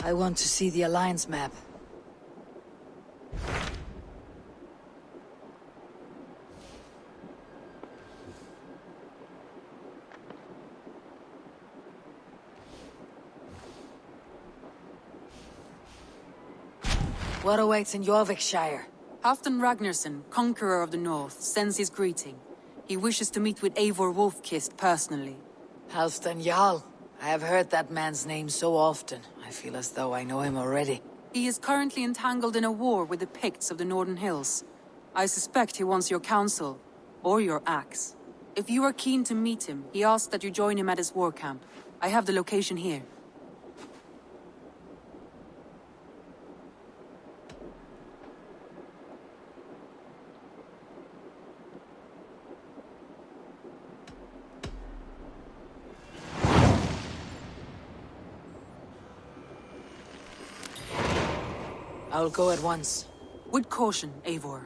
I want to see the Alliance map. What awaits in Eurvicscire? Halfdan Ragnarsson, Conqueror of the North, sends his greeting. He wishes to meet with Eivor Wolfkist personally. Halfdan Jarl. I have heard that man's name so often. I feel as though I know him already. He is currently entangled in a war with the Picts of the Northern Hills. I suspect he wants your counsel, or your axe. If you are keen to meet him, he asks that you join him at his war camp. I have the location here. I'll go at once. With caution, Eivor.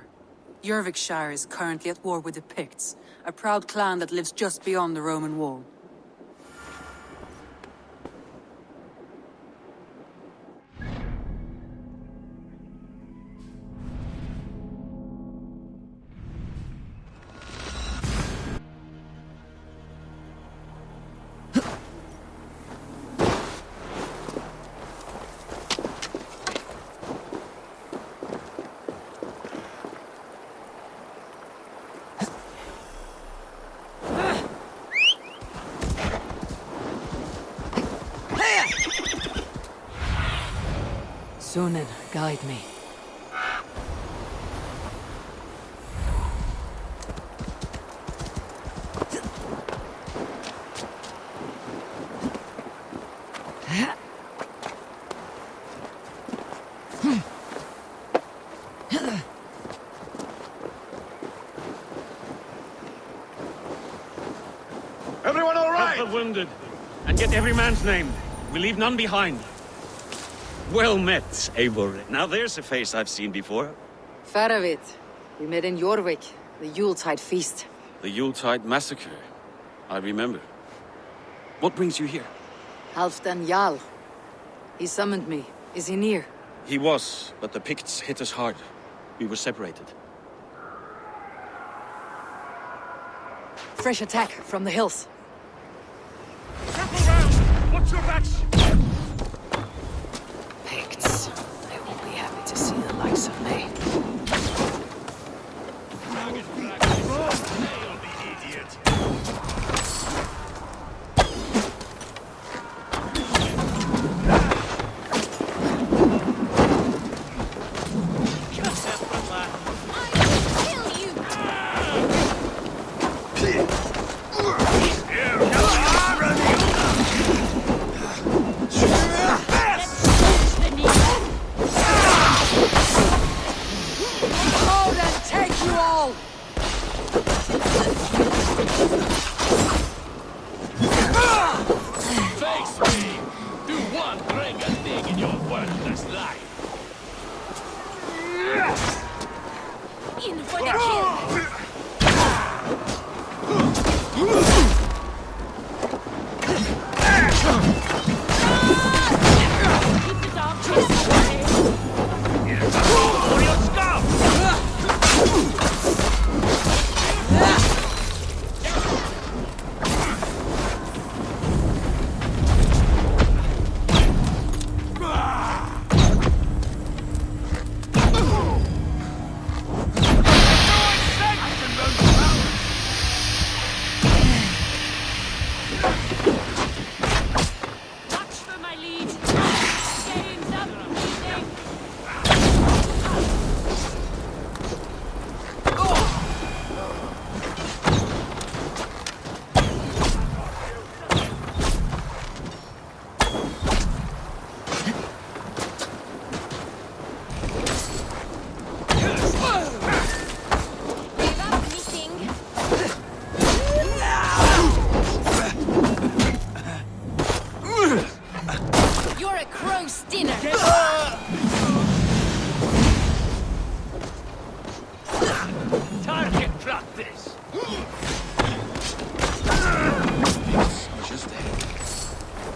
Eurvicscire is currently at war with the Picts, a proud clan that lives just beyond the Roman wall. Sunan, guide me. Everyone all right? Help the wounded, and get every man's name. We leave none behind. Well met, Eivor. Now there's a face I've seen before. Faravit. We met in Jorvik, the Yuletide feast. The Yuletide massacre. I remember. What brings you here? Halfdan Jarl. He summoned me. Is he near? He was, but the Picts hit us hard. We were separated. Fresh attack from the hills. Circle round! Watch your backs! Picts. They won't be happy to see the likes of me. Nail the idiot!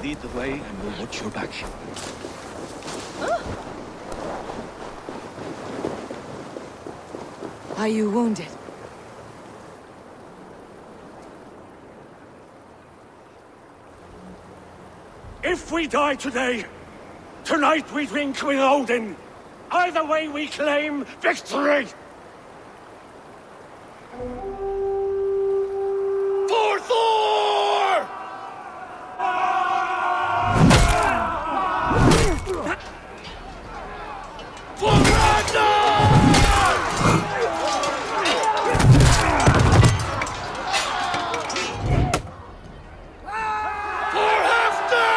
Lead the way and we'll watch your back. Are you wounded? If we die today, tonight we drink with Odin. Either way we claim victory! For Thor! For Ragnar! For Halfdan!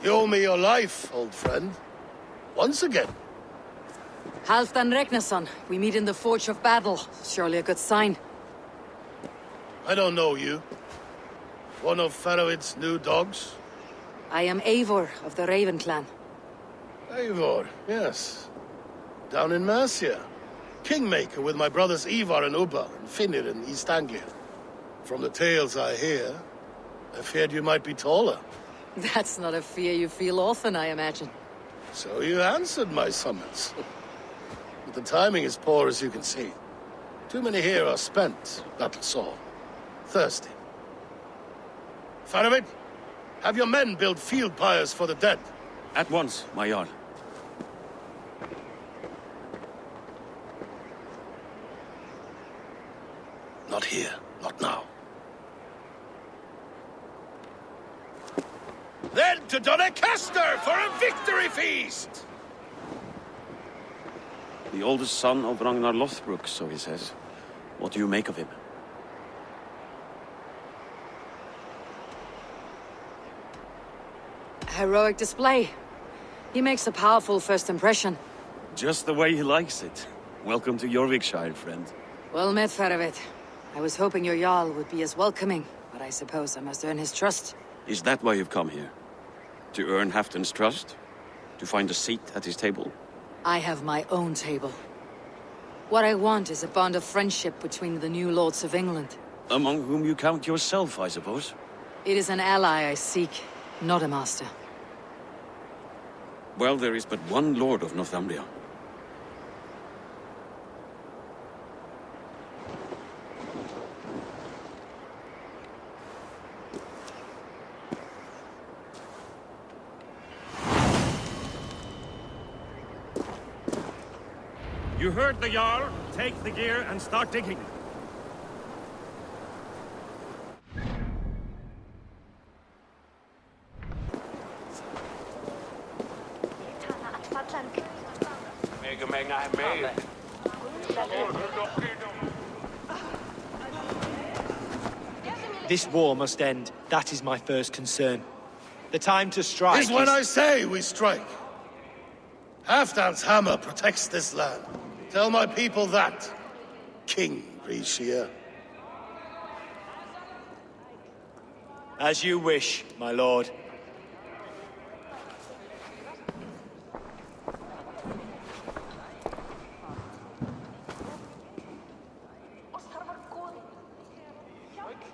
You owe me your life, old friend. Once again. Halfdan Ragnarsson, we meet in the Forge of Battle. Surely a good sign. I don't know you. One of Faroid's new dogs? I am Eivor of the Raven clan. Eivor, yes. Down in Mercia. Kingmaker with my brothers Ivar and Ubba and Finnr in East Anglia. From the tales I hear, I feared you might be taller. That's not a fear you feel often, I imagine. So you answered my summons. But the timing is poor, as you can see. Too many here are spent, that's all. Thirsty. Faroid, have your men build field pyres for the dead. At once, my Jarl. Not here, not now. Then to Doncaster for a victory feast! The oldest son of Ragnar Lothbrok, so he says. What do you make of him? Heroic display. He makes a powerful first impression. Just the way he likes it. Welcome to Eurvicscire, friend. Well met, Faroid. I was hoping your Jarl would be as welcoming, but I suppose I must earn his trust. Is that why you've come here? To earn Halfdan's trust? To find a seat at his table? I have my own table. What I want is a bond of friendship between the new lords of England. Among whom you count yourself, I suppose? It is an ally I seek, not a master. Well, there is but one lord of Northumbria. You heard the Jarl. Take the gear and start digging. This war must end. That is my first concern. The time to strike Is when I say we strike. Halfdan's hammer protects this land. Tell my people that, King Ripjaws. As you wish, my lord.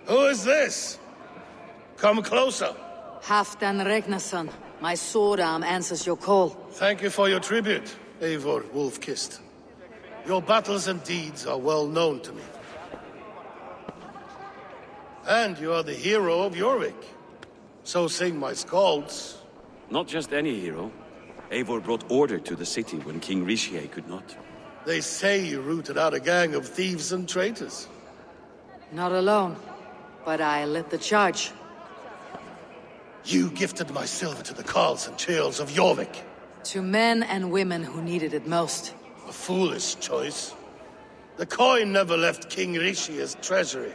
Who is this? Come closer. Halfdan Ragnarsson, my sword arm answers your call. Thank you for your tribute, Eivor Wolf-Kissed. Your battles and deeds are well known to me. And you are the hero of Jorvik. So sing my skalds. Not just any hero. Eivor brought order to the city when King Ripjaws could not. They say you rooted out a gang of thieves and traitors. Not alone, but I led the charge. You gifted my silver to the carls and churls of Jorvik. To men and women who needed it most. A foolish choice. The coin never left King Ripjaws' treasury.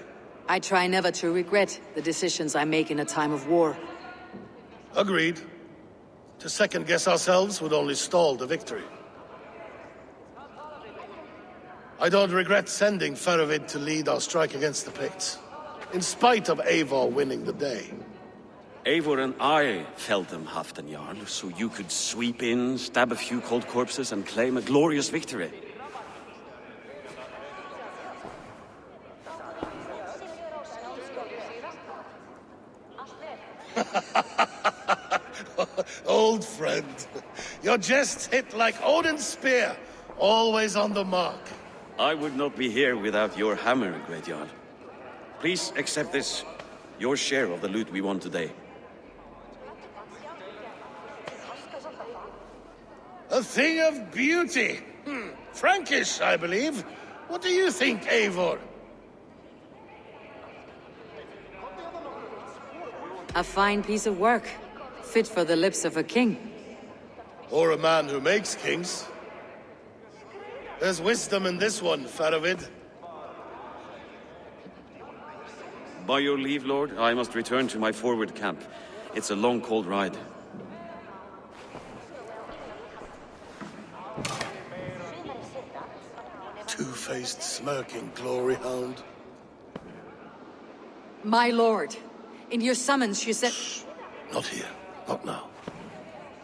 I try never to regret the decisions I make in a time of war. Agreed. To second-guess ourselves would only stall the victory. I don't regret sending Faroid to lead our strike against the Picts, in spite of Eivor winning the day. Eivor and I felled them, Halfdan Jarl, so you could sweep in, stab a few cold corpses, and claim a glorious victory. old friend. Your jests hit like Odin's spear, always on the mark. I would not be here without your hammer, Great Jarl. Please accept this, your share of the loot we won today. A thing of beauty. Frankish, I believe. What do you think, Eivor? A fine piece of work. Fit for the lips of a king. Or a man who makes kings. There's wisdom in this one, Faravid. By your leave, Lord, I must return to my forward camp. It's a long, cold ride. Two-faced, smirking glory hound. My lord, in your summons you said... Shh. Not here. Not now.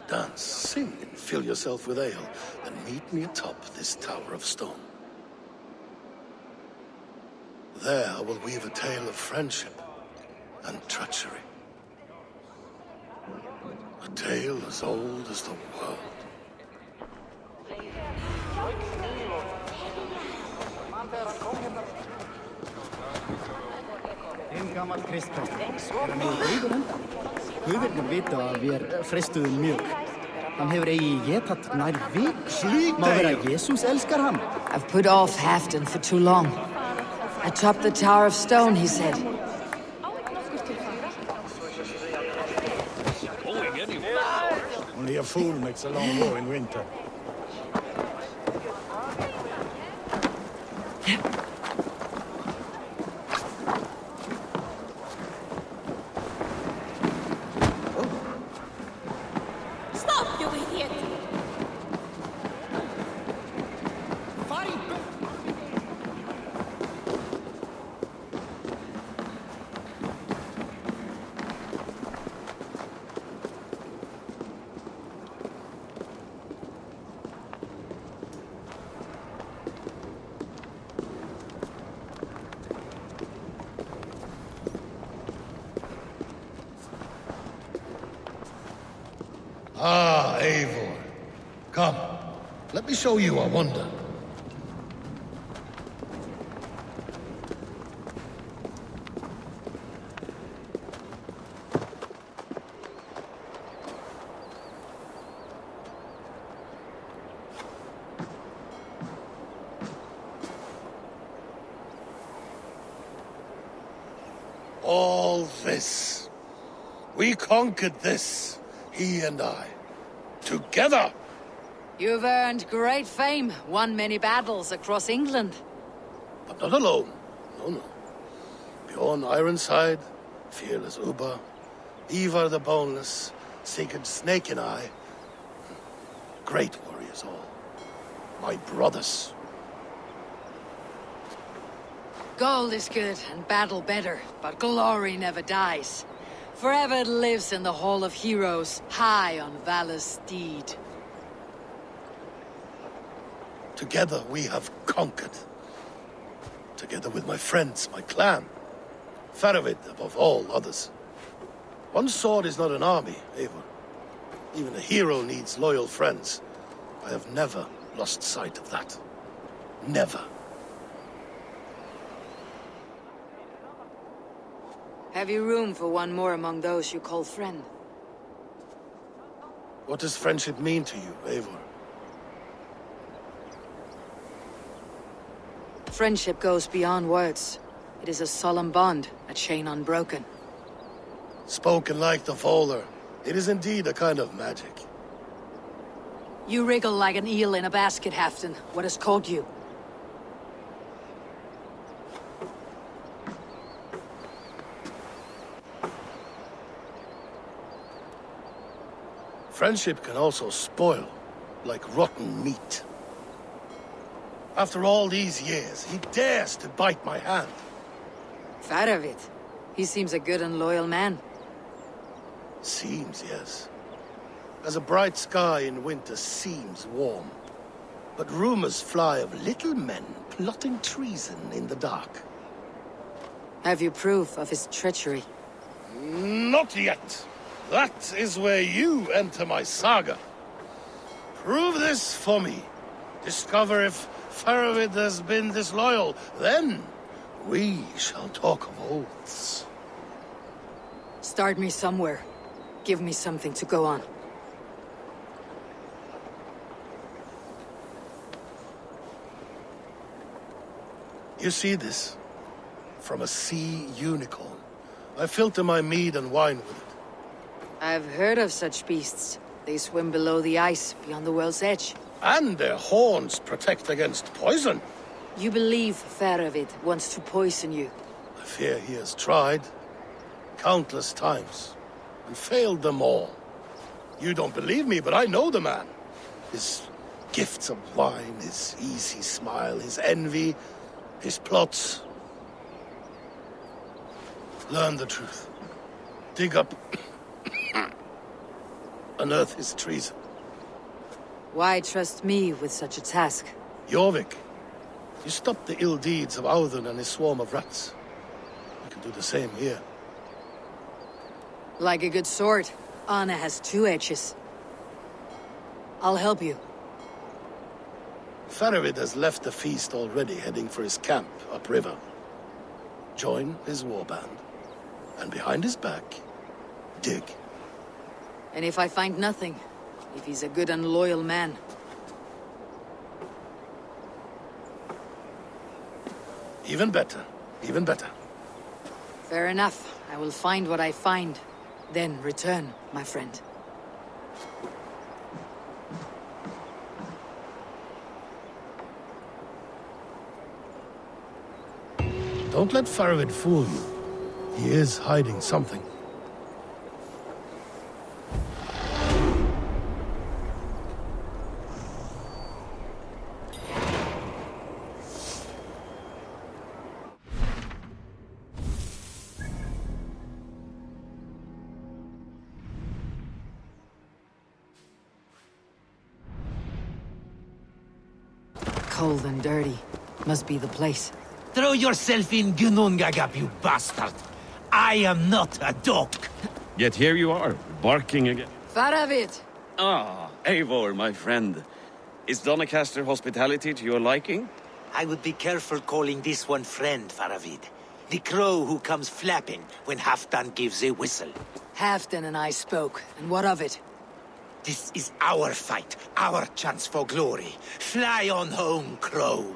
Dance, sing, and fill yourself with ale, and meet me atop this tower of stone. There I will weave a tale of friendship and treachery. A tale as old as the world. En gammal kristprest. Hann hefur augun enda. Guðirnir vita að við freistuðum mjög. Hann hefur eigi getatt nær vik. Má vera að Jesús elskar hann. I've put off Halfdan for too long. Atop the Tower of Stone, he said. Only a fool makes a long war in winter. Stop, you idiot! Ah, Eivor. Come, let me show you a wonder. All this. We conquered this, he and I. Together! You've earned great fame, won many battles across England. But not alone. No. Bjorn Ironside, fearless Uber, Ivar the Boneless, Sigurd Snake and I. Great warriors all. My brothers. Gold is good and battle better, but glory never dies. Forever it lives in the Hall of Heroes, high on Valor's steed. Together we have conquered. Together with my friends, my clan. Faravid above all others. One sword is not an army, Eivor. Even a hero needs loyal friends. I have never lost sight of that. Never. Have you room for one more among those you call friend? What does friendship mean to you, Eivor? Friendship goes beyond words. It is a solemn bond, a chain unbroken. Spoken like the Volar, it is indeed a kind of magic. You wriggle like an eel in a basket, Halfdan. What has caught you? Friendship can also spoil, like rotten meat. After all these years, he dares to bite my hand. Faravid. He seems a good and loyal man. Seems, yes. As a bright sky in winter seems warm. But rumors fly of little men plotting treason in the dark. Have you proof of his treachery? Not yet. That is where you enter my saga. Prove this for me. Discover if Faravid has been disloyal. Then we shall talk of oaths. Start me somewhere. Give me something to go on. You see this? From a sea unicorn. I filter my mead and wine with it. I've heard of such beasts. They swim below the ice, beyond the world's edge. And their horns protect against poison. You believe Faravid wants to poison you? I fear he has tried countless times and failed them all. You don't believe me, but I know the man. His gifts of wine, his easy smile, his envy, his plots. Learn the truth. Dig up, unearth his treason. Why trust me with such a task? Jorvik, you stopped the ill deeds of Audun and his swarm of rats. You can do the same here. Like a good sword, honor has two edges. I'll help you. Faravid has left the feast already, heading for his camp upriver. Join his warband, and behind his back, dig. And if I find nothing, if he's a good and loyal man, even better, even better. fair enough. I will find what I find, then return, my friend. Don't let Faravid fool you. He is hiding something. Cold and dirty. Must be the place. Throw yourself in Gunungagap, you bastard! I am not a dog! Yet here you are, barking again. Faravid! Ah, Eivor, my friend. Is Doncaster hospitality to your liking? I would be careful calling this one friend, Faravid. The crow who comes flapping when Halfdan gives a whistle. Halfdan and I spoke, and what of it? This is our fight, our chance for glory. Fly on home, crow.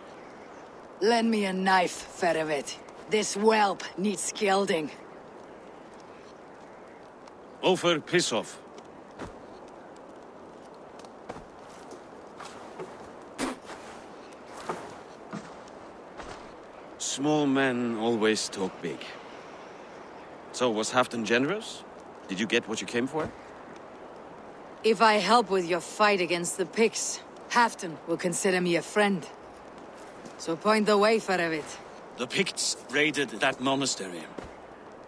Lend me a knife, Faravid. This whelp needs scalding. Offer, piss off. Small men always talk big. So was Halfdan generous? Did you get what you came for? If I help with your fight against the Picts, Halfdan will consider me a friend. So point the way, Faravid. The Picts raided that monastery.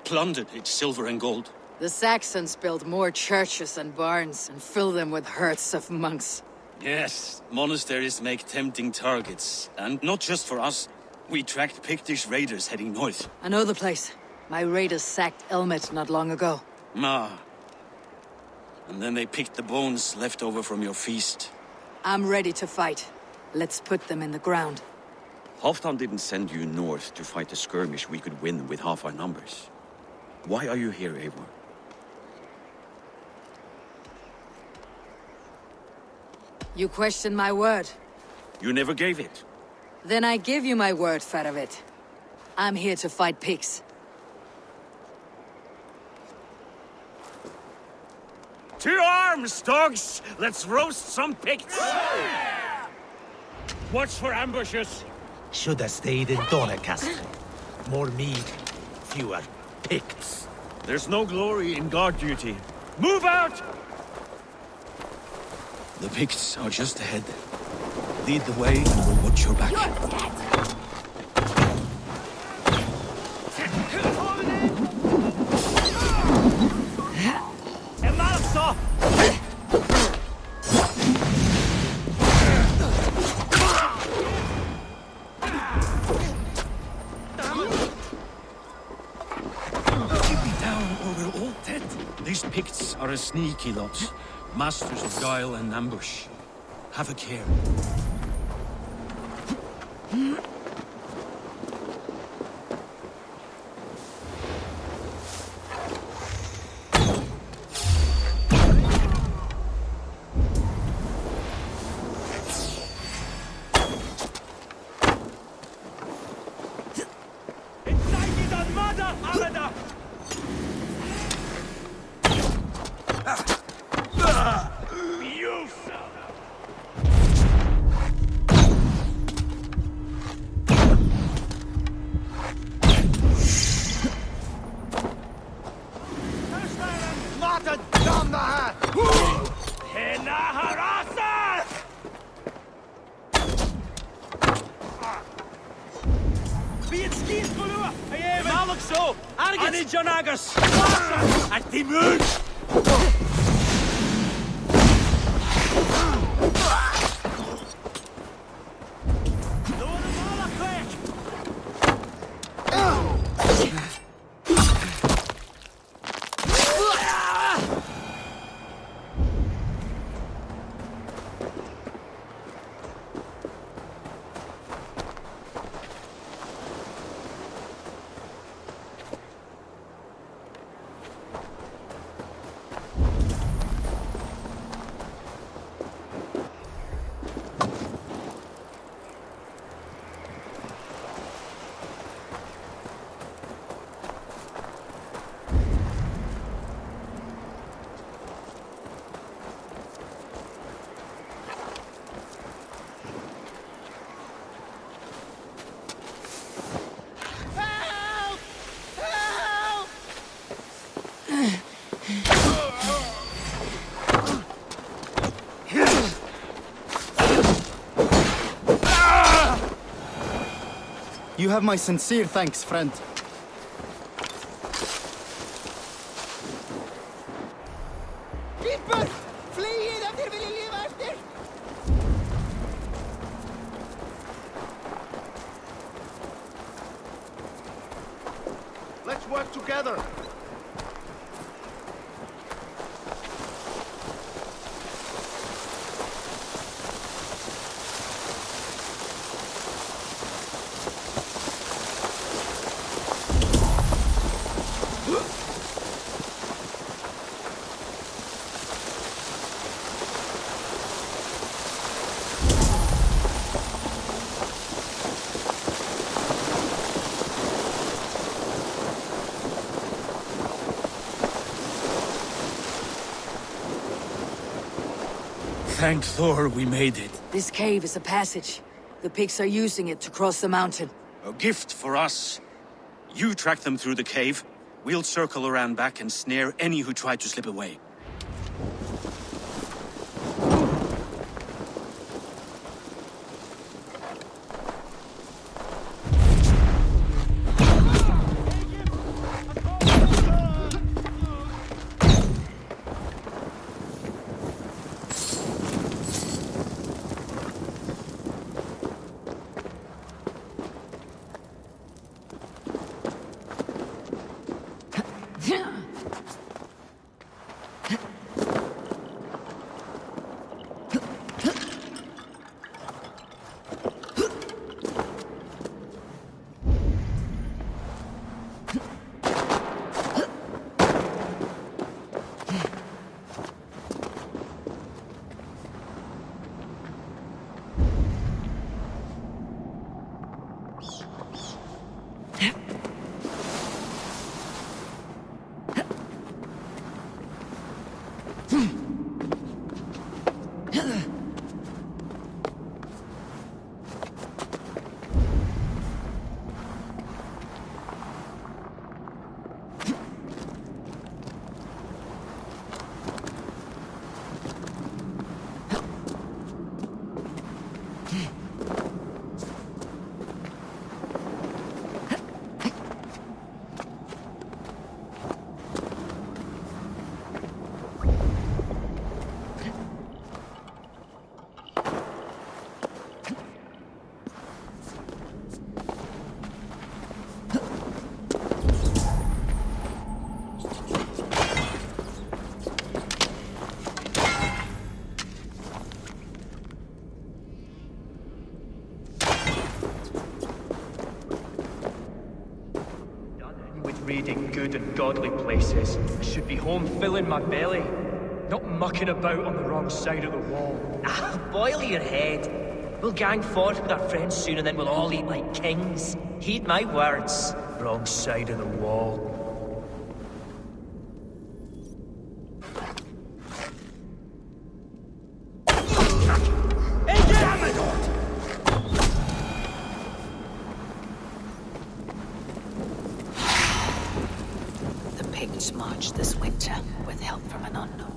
Plundered its silver and gold. The Saxons built more churches and barns, and filled them with herds of monks. Yes, monasteries make tempting targets. And not just for us. We tracked Pictish raiders heading north. I know the place. My raiders sacked Elmet not long ago. And then they picked the bones left over from your feast. I'm ready to fight. Let's put them in the ground. Halfdan didn't send you north to fight a skirmish we could win with half our numbers. Why are you here, Eivor? You question my word. You never gave it. Then I give you my word, Faravid. I'm here to fight pigs. To arms, dogs! Let's roast some Picts! Watch for ambushes! Should have stayed in Doncaster. More mead, fewer Picts. There's no glory in guard duty. Move out! The Picts are just ahead. Lead the way and we'll watch your back. These Picts a sneaky lot. Masters of guile and ambush. Have a care. At the moon! You have my sincere thanks, friend. Let's work together. Thank Thor we made it. This cave is a passage. The pigs are using it to cross the mountain. A gift for us. You track them through the cave. We'll circle around back and snare any who try to slip away. raiding good and godly places. I should be home filling my belly, not mucking about on the wrong side of the wall. Ah, boil your head. We'll gang forth with our friends soon and then we'll all eat like kings. Heed my words. Wrong side of the wall. The Picts marched this winter with help from an unknown.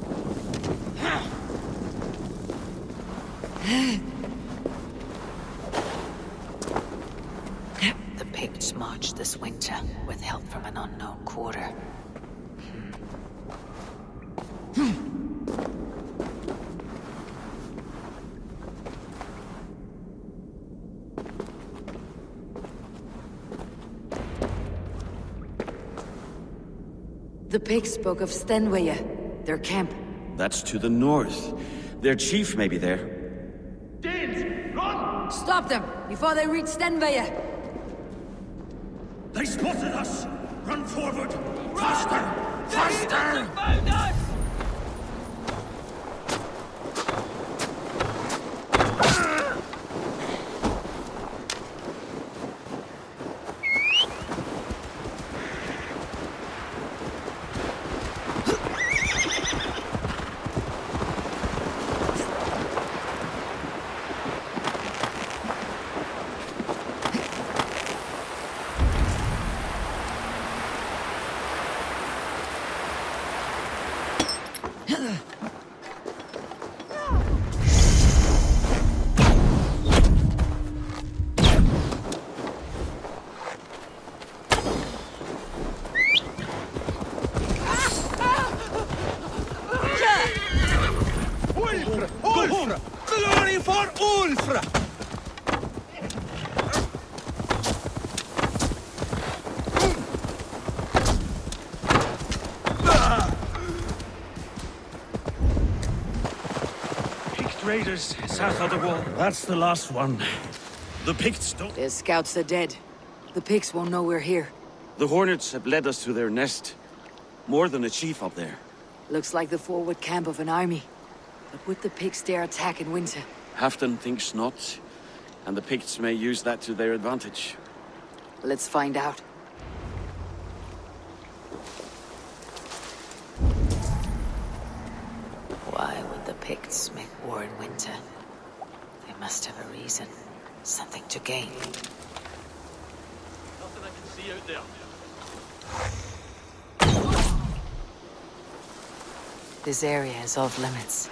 The Picts marched this winter with help from an unknown quarter. The Picts spoke of Stenweya, their camp. That's to the north. Their chief may be there. Danes, run! Stop them before they reach Stenweya! They spotted us! Run forward! Faster! Faster! Found us! Glory for Ulfra! Picked raiders south of the wall. That's the last one. The Picts don't... Their scouts are dead. The Picts won't know we're here. The Hornets have led us to their nest. More than a chief up there. Looks like the forward camp of an army. But would the Picts dare attack in winter? Halfdan thinks not, and the Picts may use that to their advantage. Let's find out. Why would the Picts make war in winter? They must have a reason. Something to gain. Nothing I can see out there. This area is off limits.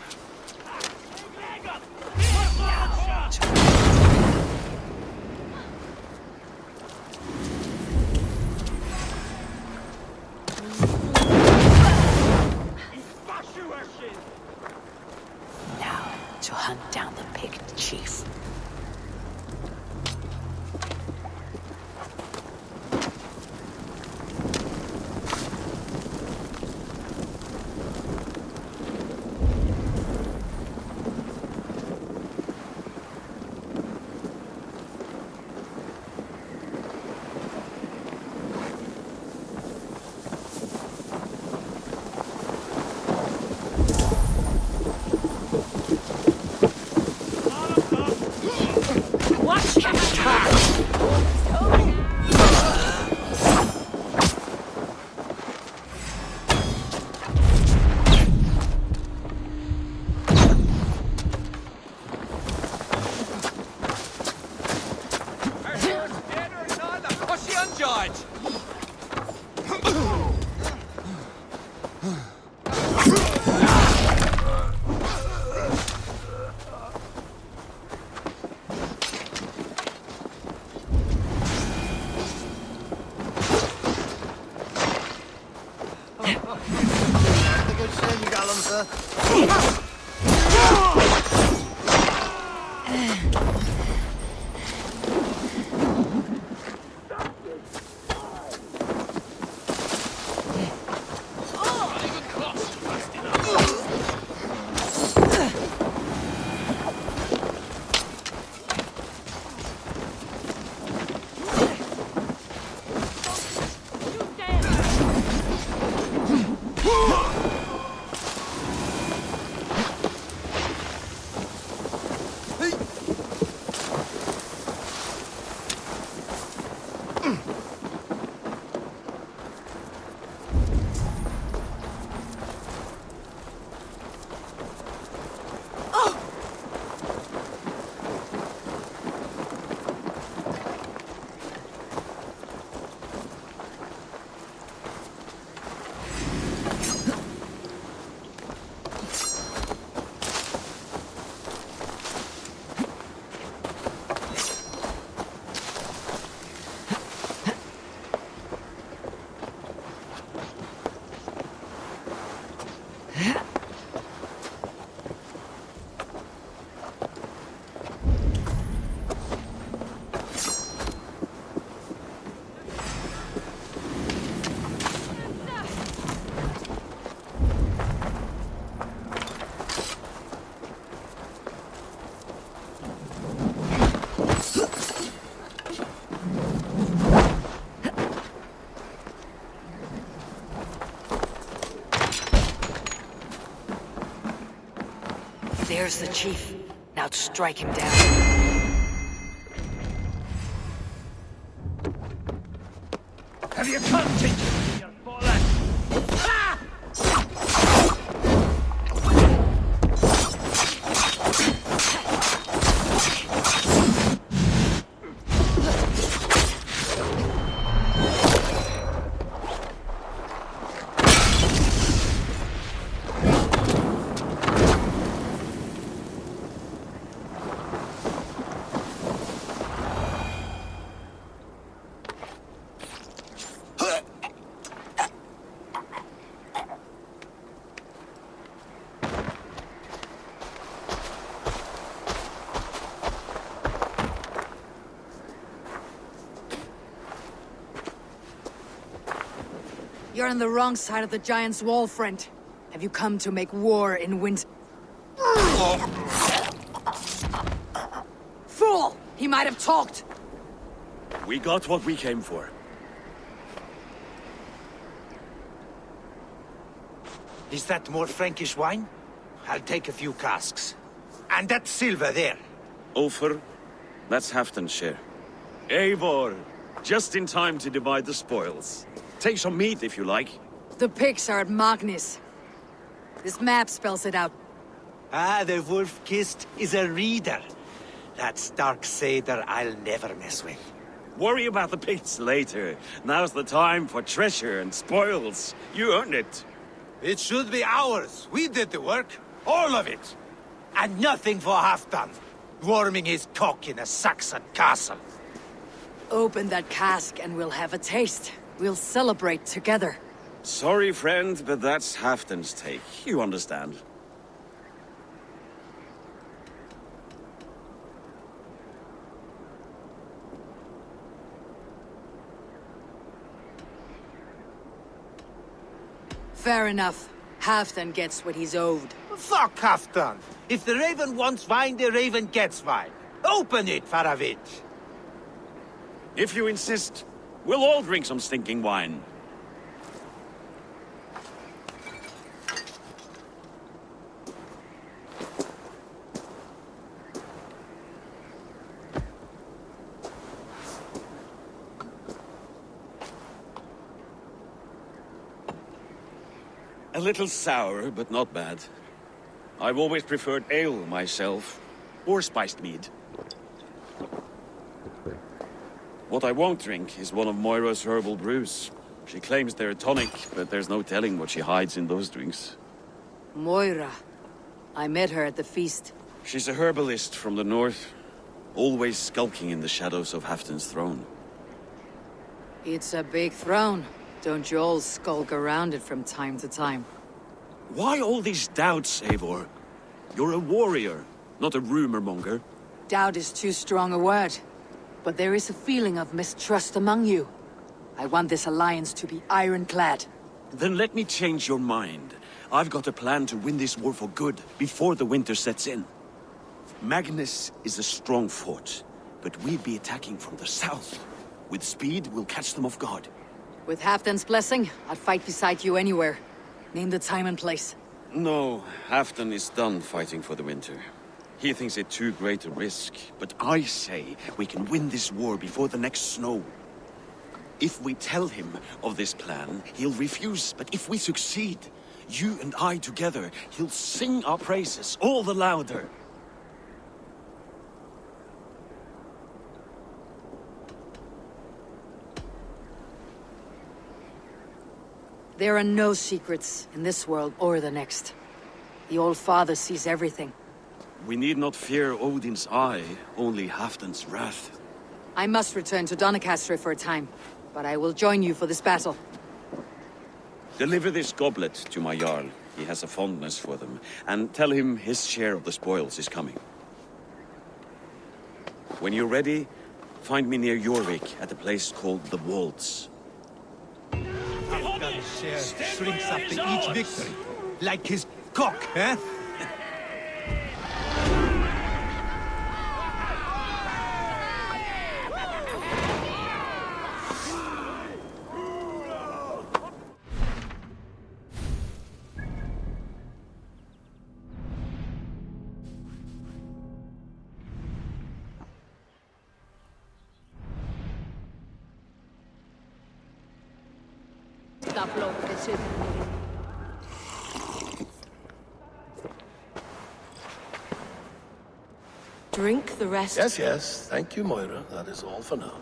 Now, to hunt down the Pict chief. There's the chief. Now to strike him down. Have you come to your fallen? You're on the wrong side of the Giant's wall, friend. Have you come to make war in winter? Fool! He might have talked! We got what we came for. Is that more Frankish wine? I'll take a few casks. And that silver there. Ulfr, that's Halfdan's share. Eivor, just in time to divide the spoils. Take some meat if you like. The pigs are at Magnus. This map spells it out. Ah, the wolf-kissed is a reader. That stark satyr I'll never mess with. Worry about the pits later. Now's the time for treasure and spoils. You earned it. It should be ours. We did the work. All of it. And nothing for Halfdan, warming his cock in a Saxon castle. Open that cask and we'll have a taste. We'll celebrate together. Sorry, friend, but that's Halfdan's take. You understand. Fair enough. Halfdan gets what he's owed. Fuck Halfdan. If the Raven wants wine, the Raven gets wine. Open it, Faravid. If you insist, we'll all drink some stinking wine. A little sour, but not bad. I've always preferred ale myself, or spiced mead. What I won't drink is one of Moira's herbal brews. She claims they're a tonic, but there's no telling what she hides in those drinks. Moira. I met her at the feast. She's a herbalist from the north, always skulking in the shadows of Halfdan's throne. It's a big throne. Don't you all skulk around it from time to time? Why all these doubts, Eivor? You're a warrior, not a rumor monger. Doubt is too strong a word. But there is a feeling of mistrust among you. I want this alliance to be ironclad. Then let me change your mind. I've got a plan to win this war for good, before the winter sets in. Magnus is a strong fort, but we'll be attacking from the south. With speed, we'll catch them off guard. With Halfdan's blessing, I'd fight beside you anywhere. Name the time and place. No, Halfdan is done fighting for the winter. He thinks it too great a risk. But I say we can win this war before the next snow. If we tell him of this plan, he'll refuse. But if we succeed, you and I together, he'll sing our praises all the louder. There are no secrets in this world or the next. The Old Father sees everything. We need not fear Odin's eye, only Halfdan's wrath. I must return to Doncaster for a time, but I will join you for this battle. Deliver this goblet to my Jarl. He has a fondness for them. And tell him his share of the spoils is coming. When you're ready, find me near Eurvik at a place called the Waltz. Halfdan's share shrinks after each victory. Like his cock, eh? Drink the rest. Yes, yes. Thank you, Moira. That is all for now.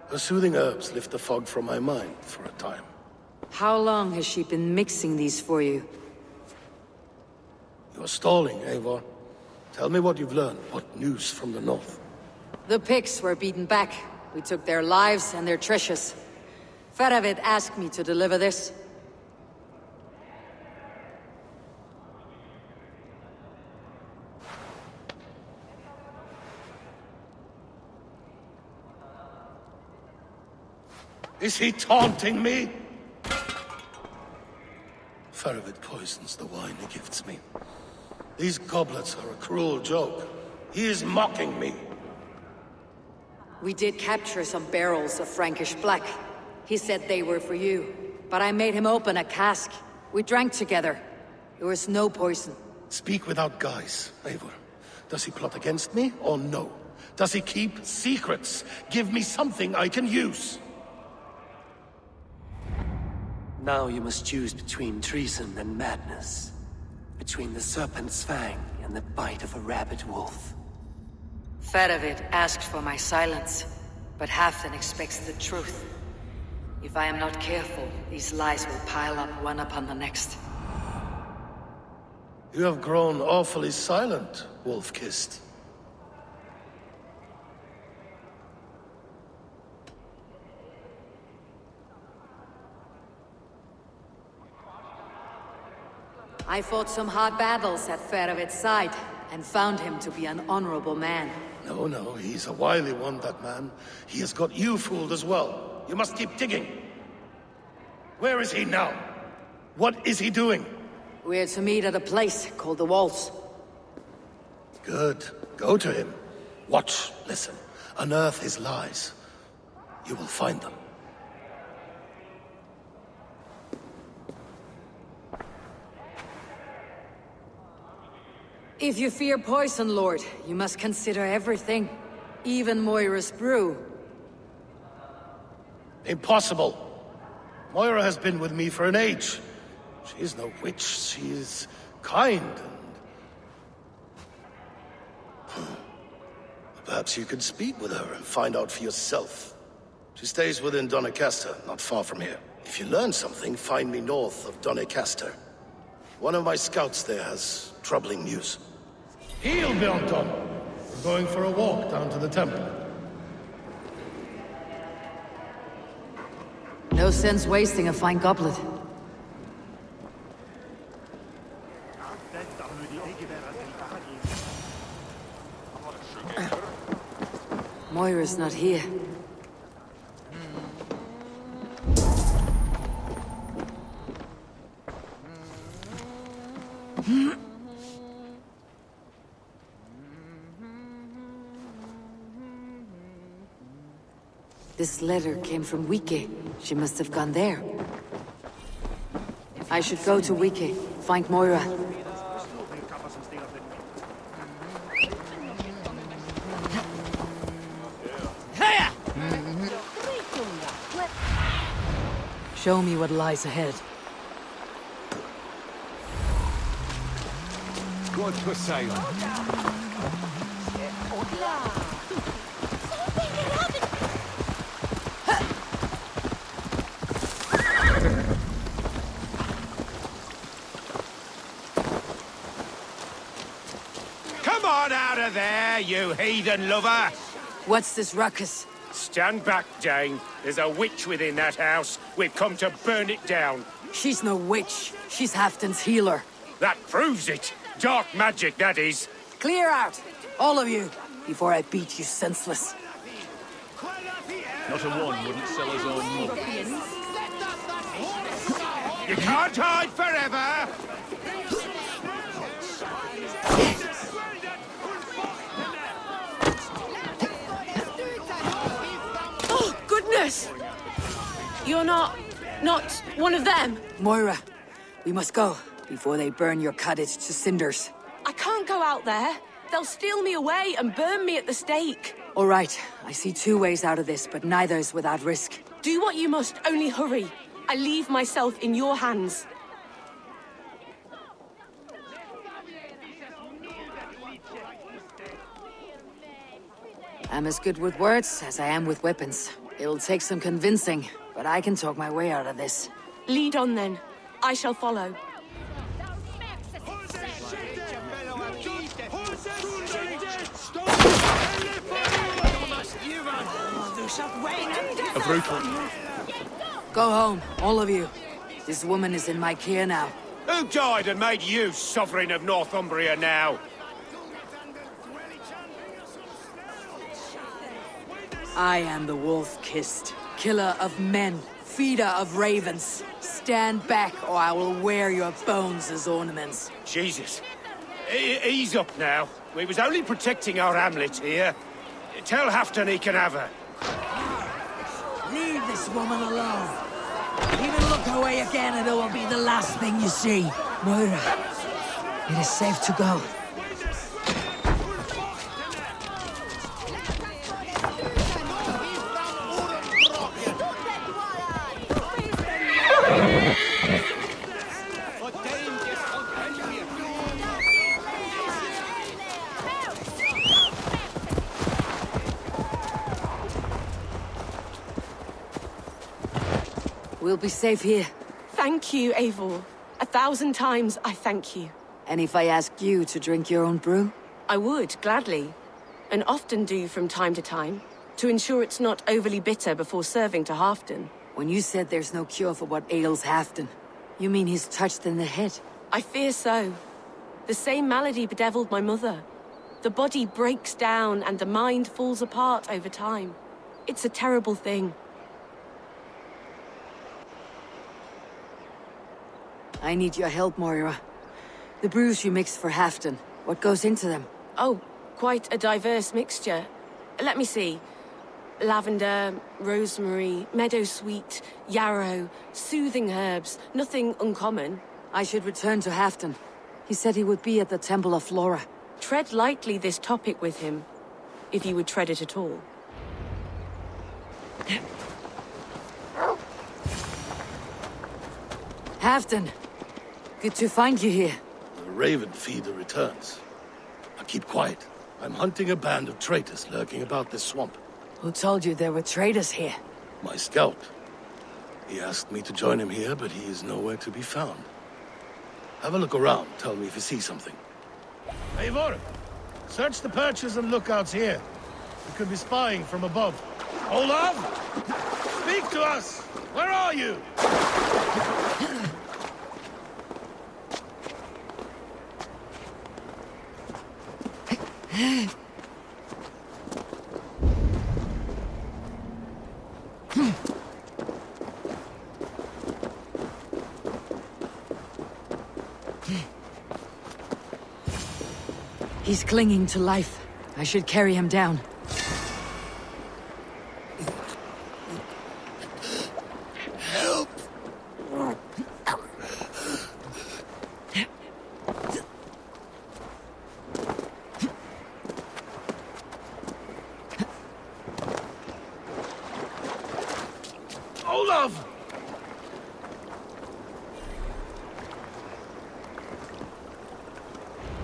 Her soothing herbs lift the fog from my mind for a time. How long has she been mixing these for you? You're stalling, Eivor. Tell me what you've learned. What news from the north? The Picts were beaten back. We took their lives and their treasures. Feravid asked me to deliver this. Is he taunting me? Feravid poisons the wine he gifts me. These goblets are a cruel joke. He is mocking me. We did capture some barrels of Frankish black. He said they were for you, but I made him open a cask. We drank together. There was no poison. Speak without guise, Eivor. Does he plot against me or no? Does he keep secrets? Give me something I can use. Now you must choose between treason and madness. Between the serpent's fang and the bite of a rabid wolf. Feravid asked for my silence, but Halfdan expects the truth. If I am not careful, these lies will pile up one upon the next. You have grown awfully silent, Wolf-Kissed. I fought some hard battles at Feravid's side, and found him to be an honorable man. No, no, he's a wily one, that man. He has got you fooled as well. You must keep digging. Where is he now? What is he doing? We're to meet at a place called the Walls. Good. Go to him. Watch, listen. Unearth his lies. You will find them. If you fear poison, Lord, you must consider everything. Even Moira's brew. Impossible. Moira has been with me for an age. She is no witch. She is kind and... Perhaps you could speak with her and find out for yourself. She stays within Doncaster, not far from here. If you learn something, find me north of Doncaster. One of my scouts there has troubling news. Heal, Bjornton! We're going for a walk down to the temple. No sense wasting a fine goblet. Moira's not here. This letter came from Wike. She must have gone there. I should go to Wike, find Moira. Show me what lies ahead. God Corsair. Come on out of there, you heathen lover! What's this ruckus? Stand back, Dane. There's a witch within that house. We've come to burn it down. She's no witch. She's Halfdan's healer. That proves it. Dark magic, that is. Clear out, all of you, before I beat you senseless. Not a one wouldn't sell his own mother. You can't hide forever! Oh, goodness! You're not one of them? Moira, we must go. before they burn your cottage to cinders. I can't go out there. They'll steal me away and burn me at the stake. All right, I see two ways out of this, but neither is without risk. Do what you must, only hurry. I leave myself in your hands. I'm as good with words as I am with weapons. It'll take some convincing, but I can talk my way out of this. Lead on then. I shall follow. A brutal. Go home, all of you. This woman is in my care now. Who died and made you sovereign of Northumbria now? I am the wolf-kissed, killer of men, feeder of ravens. Stand back, or I will wear your bones as ornaments. Jesus. Ease up now. We was only protecting our hamlet here. Tell Halfdan he can have her. Leave this woman alone. Even look away again and it will be the last thing you see. Moira, it is safe to go. We'll be safe here. Thank you, Eivor. 1,000 times I thank you. And if I asked you to drink your own brew? I would, gladly. And often do from time to time, to ensure it's not overly bitter before serving to Halfdan. When you said there's no cure for what ails Halfdan, you mean he's touched in the head? I fear so. The same malady bedeviled my mother. The body breaks down and the mind falls apart over time. It's a terrible thing. I need your help, Moira. The brews you mixed for Halfdan, what goes into them? Oh, quite a diverse mixture. Let me see. Lavender, rosemary, meadowsweet, yarrow, soothing herbs, nothing uncommon. I should return to Halfdan. He said he would be at the Temple of Flora. Tread lightly this topic with him, if you would tread it at all. Halfdan, good to find you here. The raven feeder returns. Now keep quiet. I'm hunting a band of traitors lurking about this swamp. Who told you there were traitors here? My scout. He asked me to join him here, but he is nowhere to be found. Have a look around. Tell me if you see something. Eivor, search the perches and lookouts here. We could be spying from above. Olaf! Speak to us! Where are you? He's clinging to life. I should carry him down. Help! Olaf!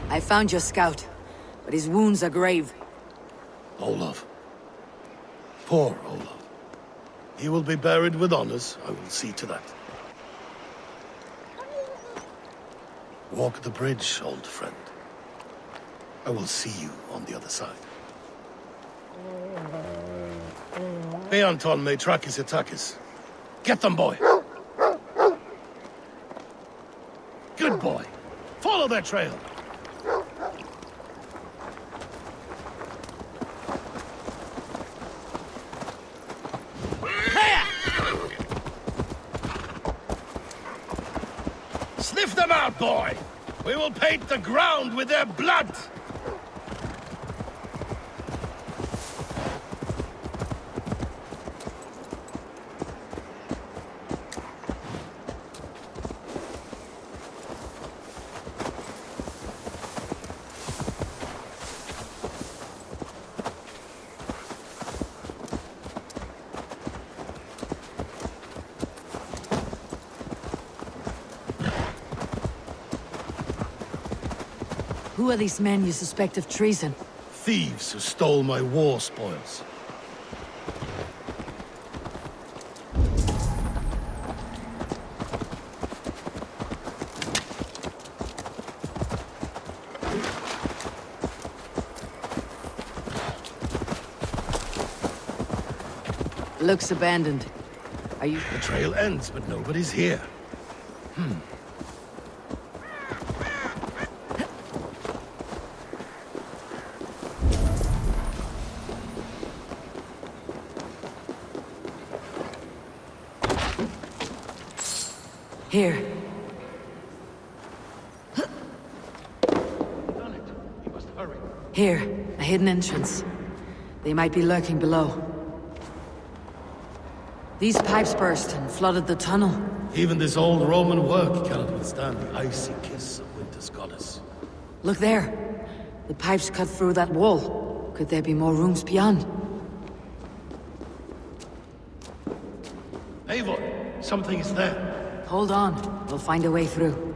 I found your scout, but his wounds are grave. Olaf. Poor Olaf. He will be buried with honors. I will see to that. Walk the bridge, old friend. I will see you on the other side. Beanton may track his attackers. Get them, boy! Good boy. Follow their trail. Sniff them out, boy! We will paint the ground with their blood! Who are these men you suspect of treason? Thieves who stole my war spoils. Looks abandoned. Are you... The trail ends, but nobody's here. Here. Here, a hidden entrance. They might be lurking below. These pipes burst and flooded the tunnel. Even this old Roman work cannot withstand the icy kiss of winter's goddess. Look there. The pipes cut through that wall. Could there be more rooms beyond? Eivor, something is there. Hold on. We'll find a way through.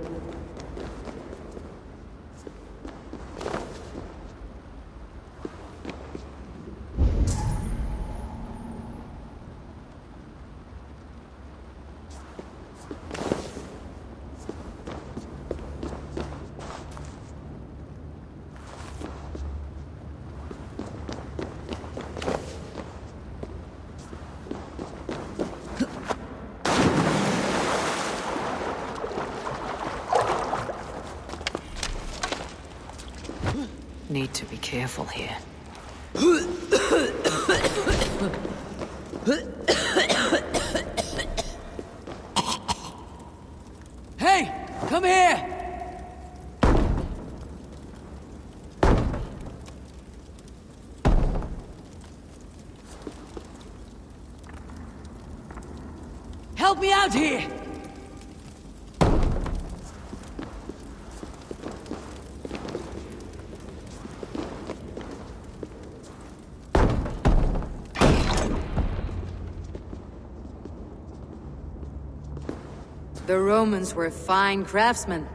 Need to be careful here. Hey! Come here! Help me out here! The Romans were fine craftsmen.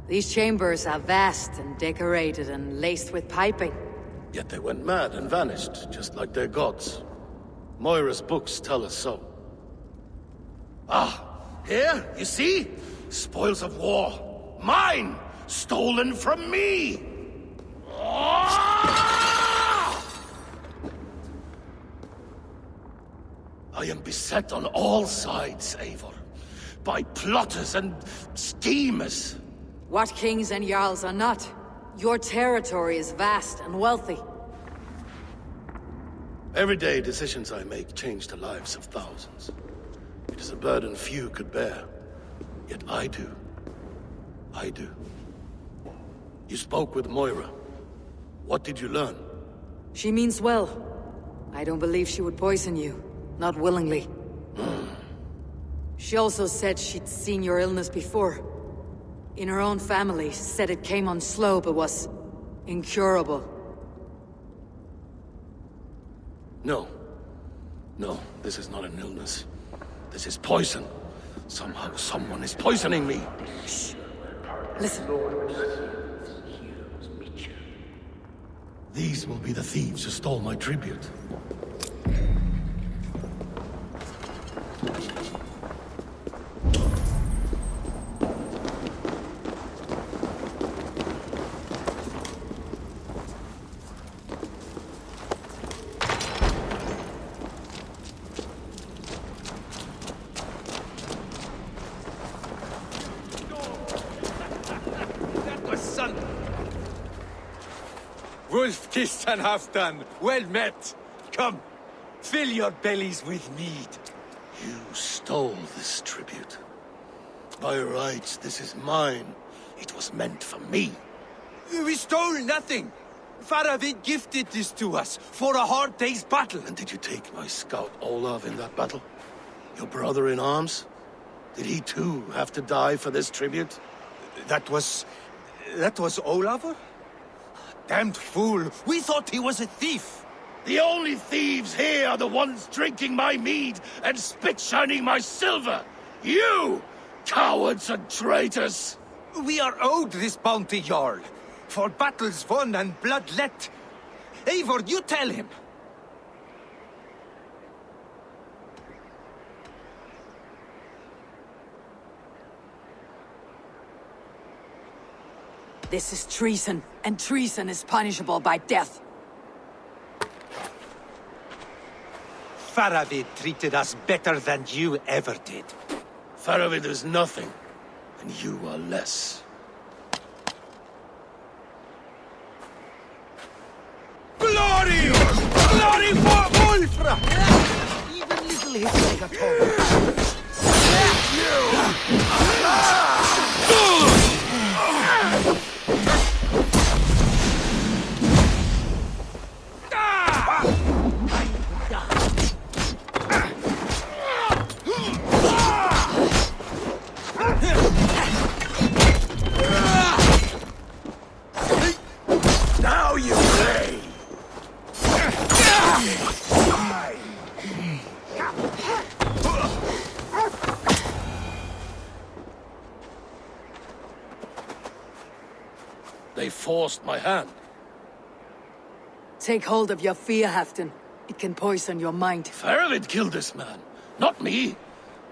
These chambers are vast and decorated and laced with piping. Yet they went mad and vanished, just like their gods. Moira's books tell us so. Ah, here, you see? Spoils of war. Mine! Stolen from me! Ah! I am beset on all sides, Eivor. By plotters and schemers. What kings and jarls are not? Your territory is vast and wealthy. Everyday decisions I make change the lives of thousands. It is a burden few could bear. Yet I do. I do. You spoke with Moira. What did you learn? She means well. I don't believe she would poison you. Not willingly. She also said she'd seen your illness before. In her own family, said it came on slow but was incurable. No. No, this is not an illness. This is poison. Somehow someone is poisoning me. Shh. Listen. These will be the thieves who stole my tribute. Wolf-kissed and Halfdan, well met. Come, fill your bellies with mead. You stole this tribute. By rights, this is mine. It was meant for me. We stole nothing. Faravid gifted this to us for a hard day's battle. And did you take my scout Olav in that battle? Your brother in arms? Did he too have to die for this tribute? That was Olav? Damned fool! We thought he was a thief! The only thieves here are the ones drinking my mead and spit-shining my silver! You! Cowards and traitors! We are owed this bounty, Jarl. for battles won and blood let. Eivor, you tell him. This is treason, and treason is punishable by death. Faravid treated us better than you ever did. Faravid is nothing, and you are less. Glory! Glory for Ulfra! Even little hits like a toll. Now you play! They forced my hand. Take hold of your fear, Halfdan. It can poison your mind. Faravid killed this man, not me.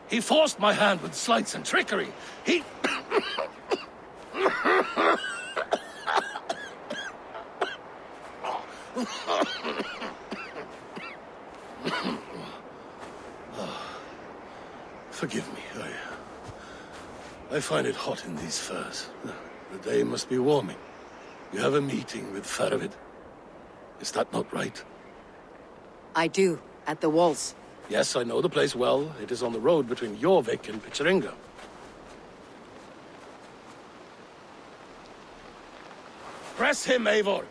He forced my hand with sleights and trickery. He... Forgive me, I find it hot in these furs. The day must be warming. You have a meeting with Faravid. Is that not right? I do, at the walls. Yes, I know the place well. It is on the road between Jorvik and Picheringa. Press him, Eivor.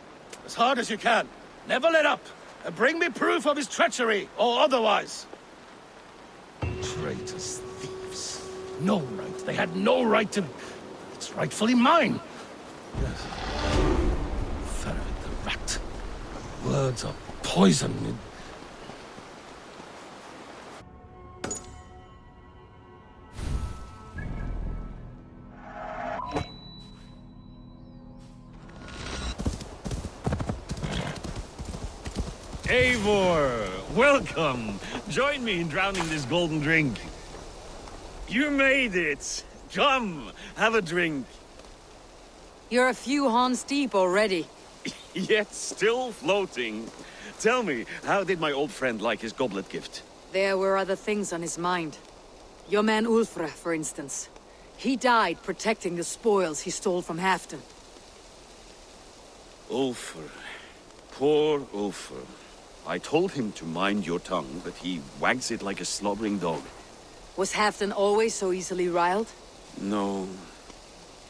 As hard as you can. Never let up. And bring me proof of his treachery, or otherwise. Traitors, thieves. No right. They had no right to... It's rightfully mine. Yes. Faravid the rat. Words are poison. Eivor, welcome. Join me in drowning this golden drink. You made it. Come, have a drink. You're a few horns deep already. Yet still floating. Tell me, how did my old friend like his goblet gift? There were other things on his mind. Your man Ulfra, for instance. He died protecting the spoils he stole from Halfdan. Ulfr. Poor Ulfr. I told him to mind your tongue, but he wags it like a slobbering dog. Was Halfdan always so easily riled? No.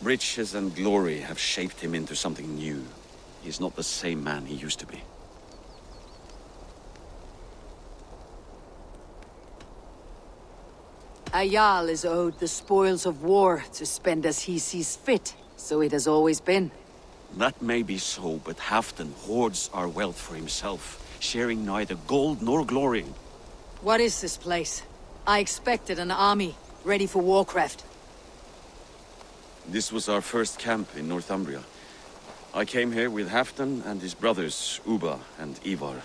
Riches and glory have shaped him into something new. He's not the same man he used to be. A Jarl is owed the spoils of war to spend as he sees fit, so it has always been. That may be so, but Halfdan hoards our wealth for himself, sharing neither gold nor glory. What is this place? I expected an army, ready for warcraft. This was our first camp in Northumbria. I came here with Halfdan and his brothers, Ubba and Ivar.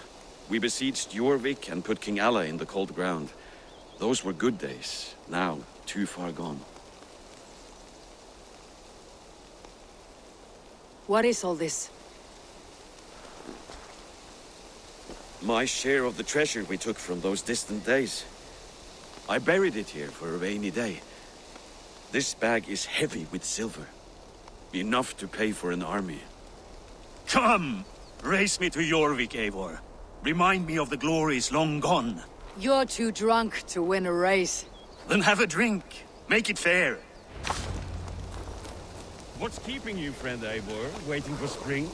We besieged Jorvik and put King Alla in the cold ground. Those were good days, now too far gone. What is all this? My share of the treasure we took from those distant days. I buried it here for a rainy day. This bag is heavy with silver. Enough to pay for an army. Come! Race me to Jorvik, Eivor. Remind me of the glories long gone. You're too drunk to win a race. Then have a drink. Make it fair. What's keeping you, friend Eivor? Waiting for spring?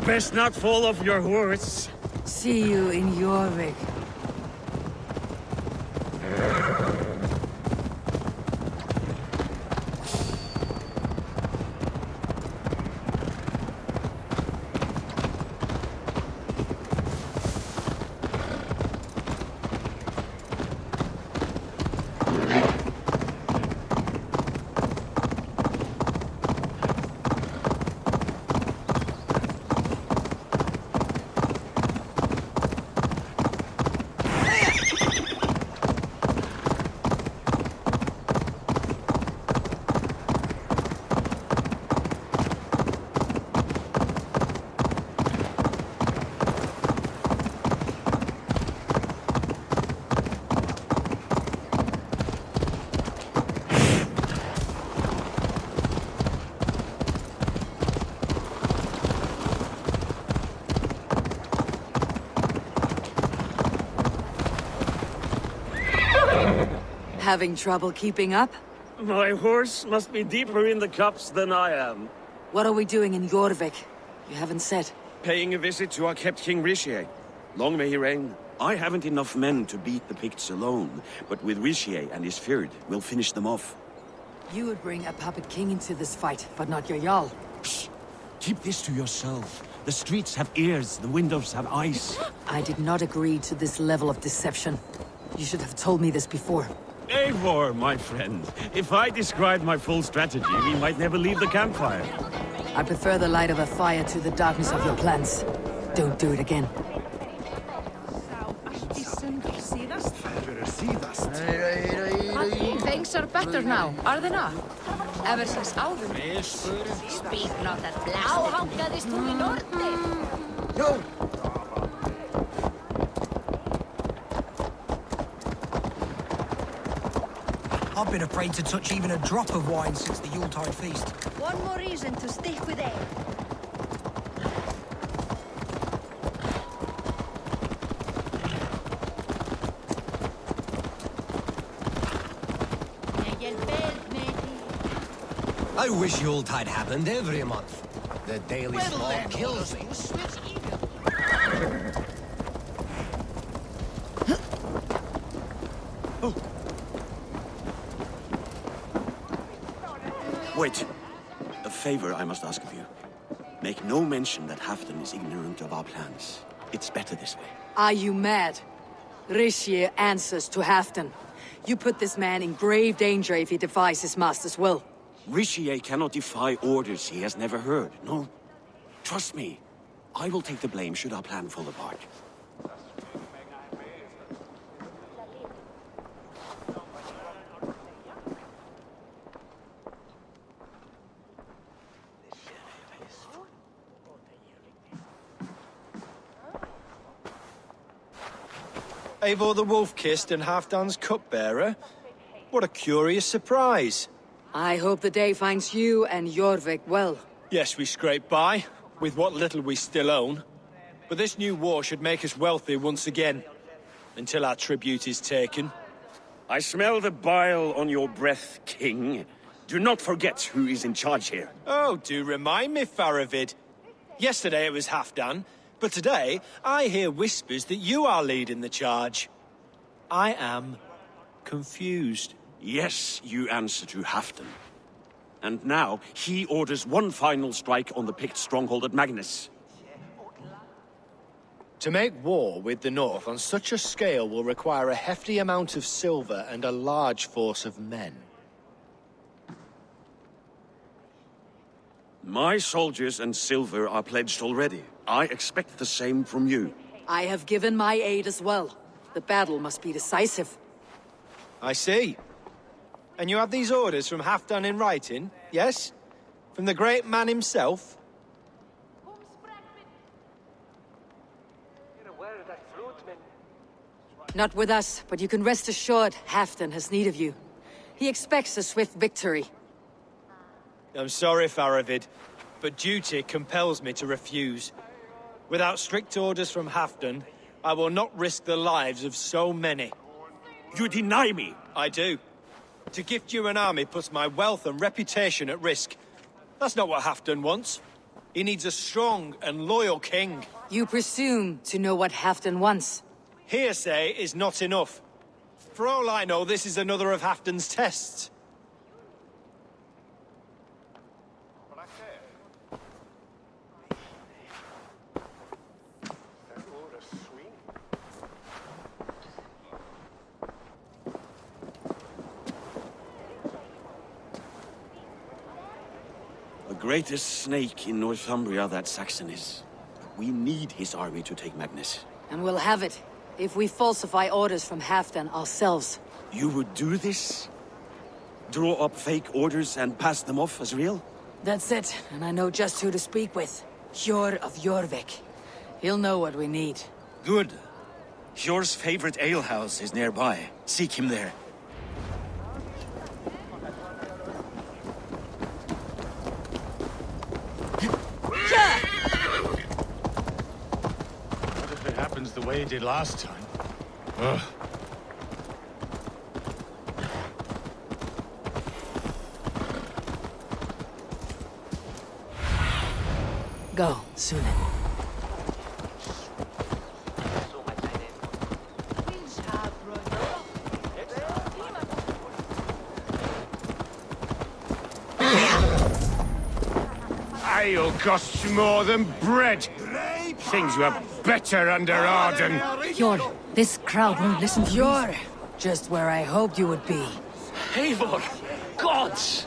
Best not fall off your horse. See you in Jorvik. Having trouble keeping up? My horse must be deeper in the cups than I am. What are we doing in Jorvik? You haven't said. Paying a visit to our kept King Ripjaws. Long may he reign. I haven't enough men to beat the Picts alone, but with Ripjaws and his Fyrd, we'll finish them off. You would bring a puppet king into this fight, but not your Jarl. Psst. Keep this to yourself. The streets have ears, the windows have eyes. I did not agree to this level of deception. You should have told me this before. Eivor, my friend. If I described my full strategy, we might never leave the campfire. I prefer the light of a fire to the darkness of your plans. Don't do it again. Things are better now, are they not? Ever since Alvin. Speak not that blasphemy. Áhangaðist þú í norði? No! I've been afraid to touch even a drop of wine since the Yuletide feast. One more reason to stick with ale. I wish Yuletide happened every month. The daily slog kills me. Wait. A favor I must ask of you. Make no mention that Halfdan is ignorant of our plans. It's better this way. Are you mad? Ripjaws answers to Halfdan. You put this man in grave danger if he defies his master's will. Ripjaws cannot defy orders he has never heard, no? Trust me. I will take the blame should our plan fall apart. Eivor the Wolf-Kissed and Halfdan's cupbearer? What a curious surprise. I hope the day finds you and Jorvik well. Yes, we scrape by, with what little we still own. But this new war should make us wealthy once again. Until our tribute is taken. I smell the bile on your breath, King. Do not forget who is in charge here. Oh, do remind me, Faravid. Yesterday it was Halfdan, but today I hear whispers that you are leading the charge. I am confused. Yes, you answer to Halfdan. And now, he orders one final strike on the Pict stronghold at Magnus. To make war with the North on such a scale will require a hefty amount of silver and a large force of men. My soldiers and silver are pledged already. I expect the same from you. I have given my aid as well. The battle must be decisive. I see. And you have these orders from Halfdan in writing, yes? From the great man himself? Not with us, but you can rest assured Halfdan has need of you. He expects a swift victory. I'm sorry, Faravid, but duty compels me to refuse. Without strict orders from Halfdan, I will not risk the lives of so many. You deny me? I do. To gift you an army puts my wealth and reputation at risk. That's not what Halfdan wants. He needs a strong and loyal king. You presume to know what Halfdan wants. Hearsay is not enough. For all I know, this is another of Halfdan's tests. The greatest snake in Northumbria that Saxon is. We need his army to take Magnus. And we'll have it, if we falsify orders from Halfdan ourselves. You would do this? Draw up fake orders and pass them off as real? That's it, and I know just who to speak with. Hjor of Jorvik. He'll know what we need. Good. Hjor's favorite alehouse is nearby. Seek him there. What if it happens the way it did last time? Ugh. Go, Sunan. Ale costs more than bread. Things were better under Arden. Yor, this crowd won't listen to Yor. Just where I hoped you would be. Eivor! Gods!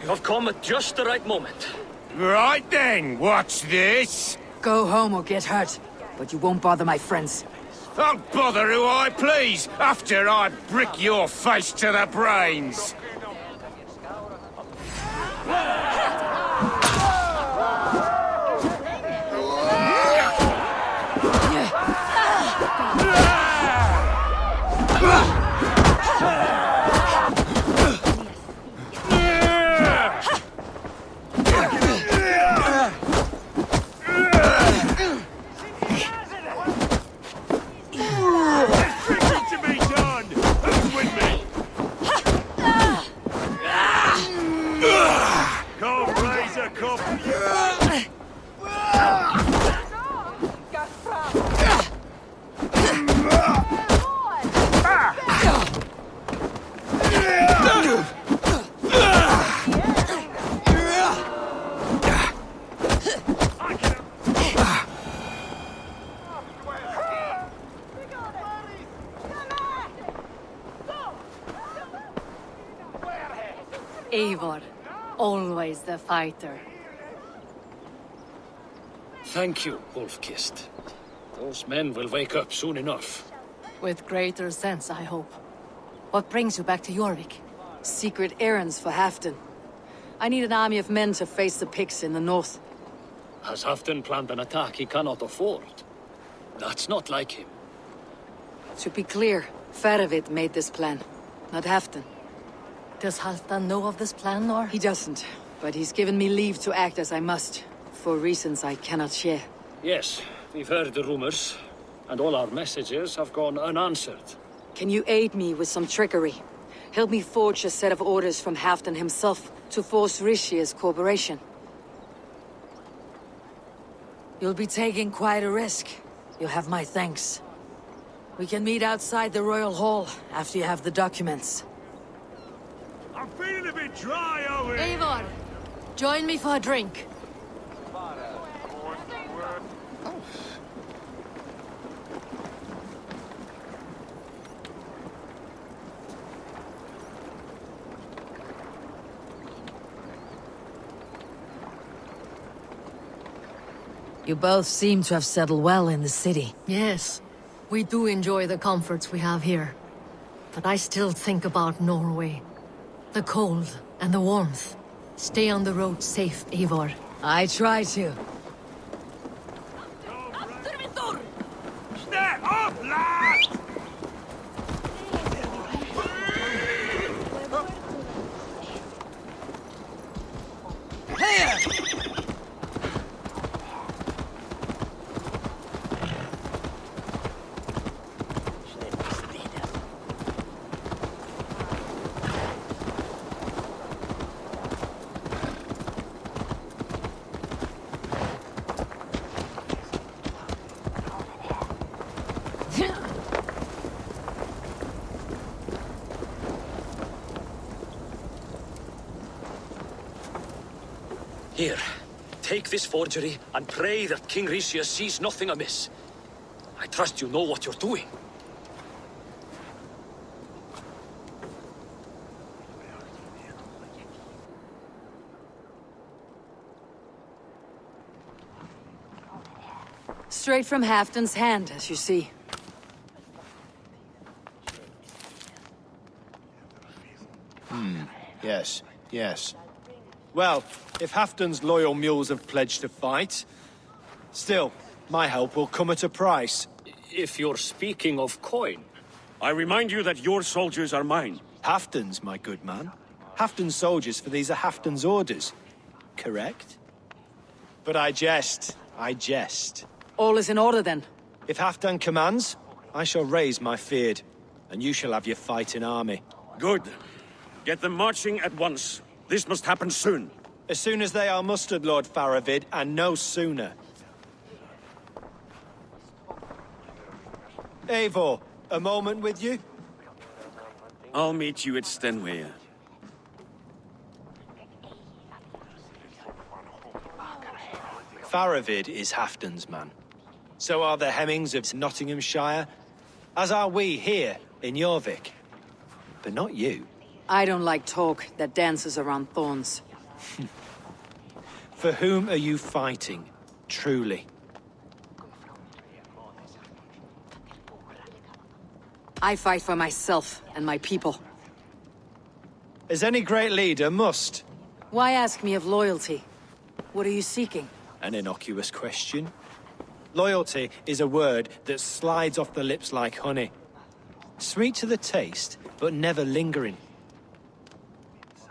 You have come at just the right moment. Right then, watch this. Go home or get hurt, but you won't bother my friends. I'll bother who I please, after I brick your face to the brains. Eivor, always the fighter. Thank you, Wolf-Kissed. Those men will wake up soon enough. With greater sense, I hope. What brings you back to Jorvik? Secret errands for Halfdan. I need an army of men to face the Picts in the north. Has Halfdan planned an attack he cannot afford? That's not like him. To be clear, Faravid made this plan, not Halfdan. Does Halfdan know of this plan, or? He doesn't, but he's given me leave to act as I must, for reasons I cannot share. Yes, we've heard the rumors, and all our messages have gone unanswered. Can you aid me with some trickery? Help me forge a set of orders from Halfdan himself to force Rishia's cooperation. You'll be taking quite a risk. You'll have my thanks. We can meet outside the Royal Hall after you have the documents. I'm feeling a bit dry over here. Eivor, join me for a drink. You both seem to have settled well in the city. Yes, we do enjoy the comforts we have here. But I still think about Norway. The cold and the warmth. Stay on the road safe, Eivor. I try to. Step up, lad! Here, take this forgery and pray that King Rishia sees nothing amiss. I trust you know what you're doing. Straight from Halfdan's hand, as you see. Yes, yes. Well, if Halfdan's loyal mules have pledged to fight, still, my help will come at a price. If you're speaking of coin... I remind you that your soldiers are mine. Halfdan's, my good man. Halfdan's soldiers, for these are Halfdan's orders. Correct? But I jest. I jest. All is in order, then. If Halfdan commands, I shall raise my feared, and you shall have your fighting army. Good. Get them marching at once. This must happen soon. As soon as they are mustered, Lord Faravid, and no sooner. Eivor, a moment with you? I'll meet you at Stenway. Faravid is Halfdan's man. So are the Hemmings of Nottinghamshire, as are we here in Jorvik. But not you. I don't like talk that dances around thorns. For whom are you fighting, truly? I fight for myself and my people. As any great leader must. Why ask me of loyalty? What are you seeking? An innocuous question. Loyalty is a word that slides off the lips like honey. Sweet to the taste, but never lingering.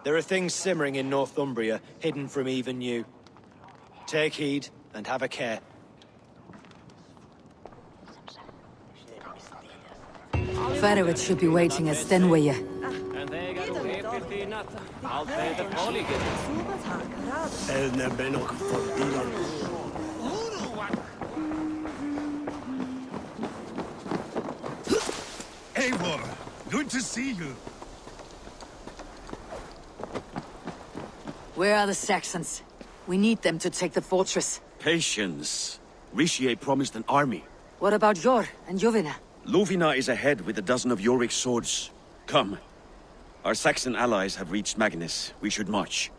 There are things simmering in Northumbria, hidden from even you. Take heed, and have a care. Faravid should be waiting at Stenway. Eivor, good to see you. Where are the Saxons? We need them to take the fortress. Patience. Ripjaws promised an army. What about Jor and Jovina? Lovina is ahead with a dozen of Eurvics's swords. Come. Our Saxon allies have reached Magnus. We should march.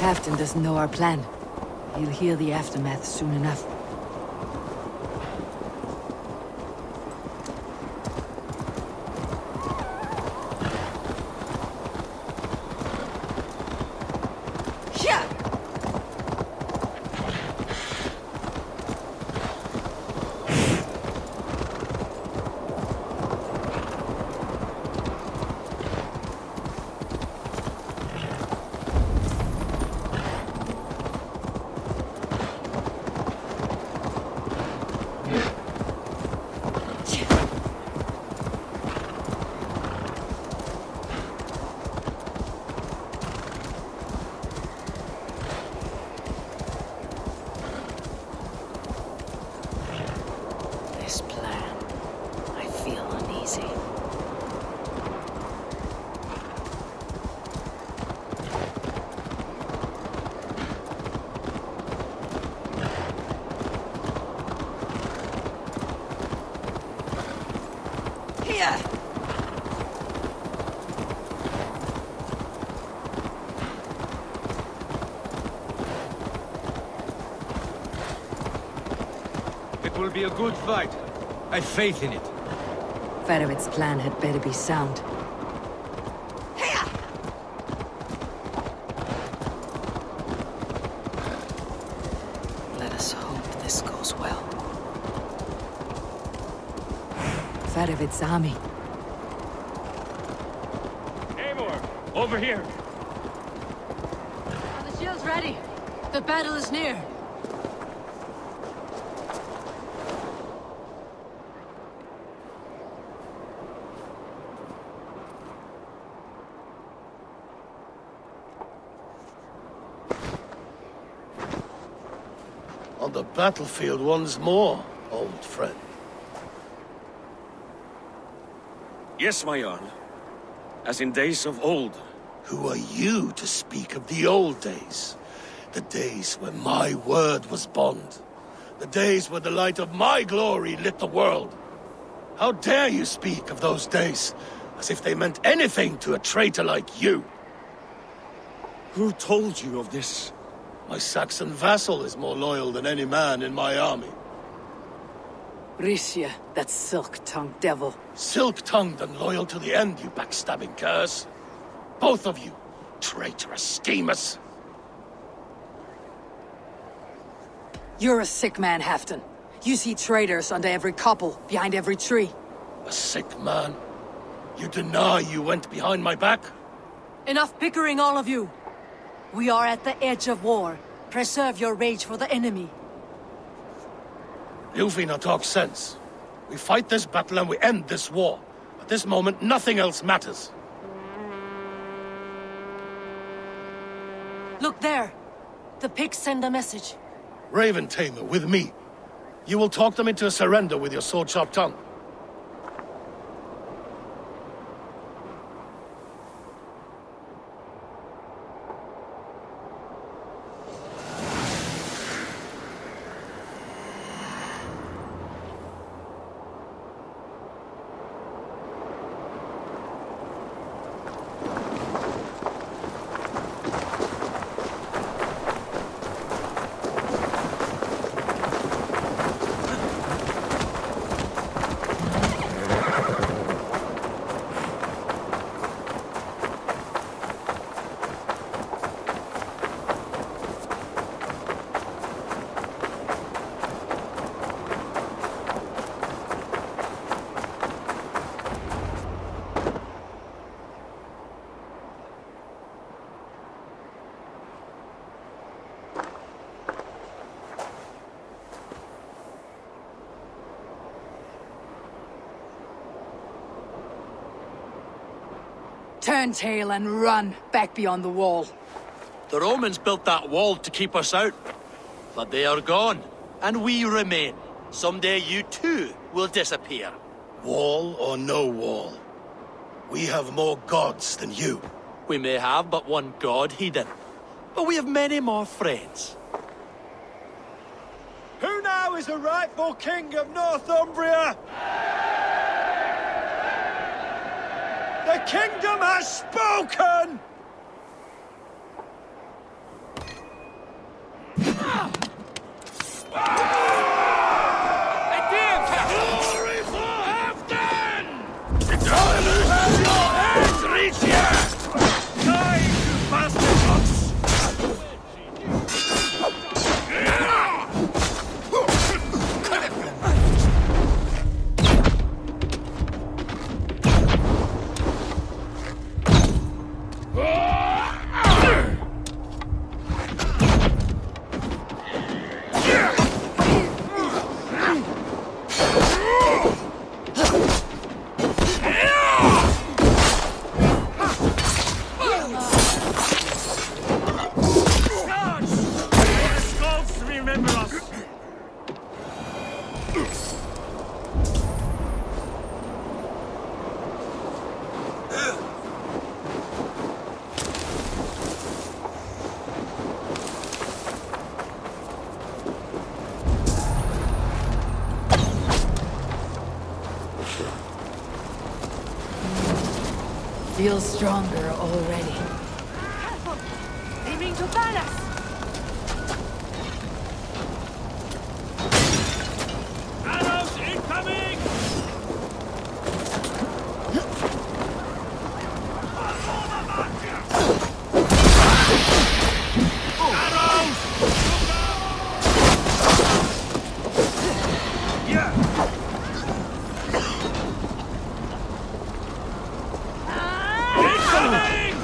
Halfdan doesn't know our plan. He'll hear the aftermath soon enough. It will be a good fight. I have faith in it. Faravid's plan had better be sound. Let us hope this goes well. Faravid's army. Eivor, over here. Are the shields ready? The battle is near. On the battlefield once more, old friend. Yes, my Jarl. As in days of old. Who are you to speak of the old days? The days when my word was bond, The days when the light of my glory lit the world. How dare you speak of those days, as if they meant anything to a traitor like you? Who told you of this? My Saxon vassal is more loyal than any man in my army. Risha, that silk-tongued devil. Silk-tongued and loyal to the end, you backstabbing curs. Both of you, traitorous schemers. You're a sick man, Halfdan. You see traitors under every couple, behind every tree. A sick man? You deny you went behind my back? Enough bickering, all of you. We are at the edge of war. Preserve your rage for the enemy. Ljufina talks sense. We fight this battle and we end this war. At this moment, nothing else matters. Look there. The pigs send a message. Raven Tamer, with me. You will talk them into a surrender with your sword-sharp tongue. Turn tail and run back beyond the wall. The Romans built that wall to keep us out. But they are gone, and we remain. Someday you too will disappear. Wall or no wall, we have more gods than you. We may have but one god, Hedon. But we have many more friends. Who now is the rightful king of Northumbria? The kingdom has spoken! Glory for Halfdan! You have your hands reach here! Die, you bastards! Feel stronger already. They mean to ban us! Arrows incoming! Arrows! Yeah! Incoming!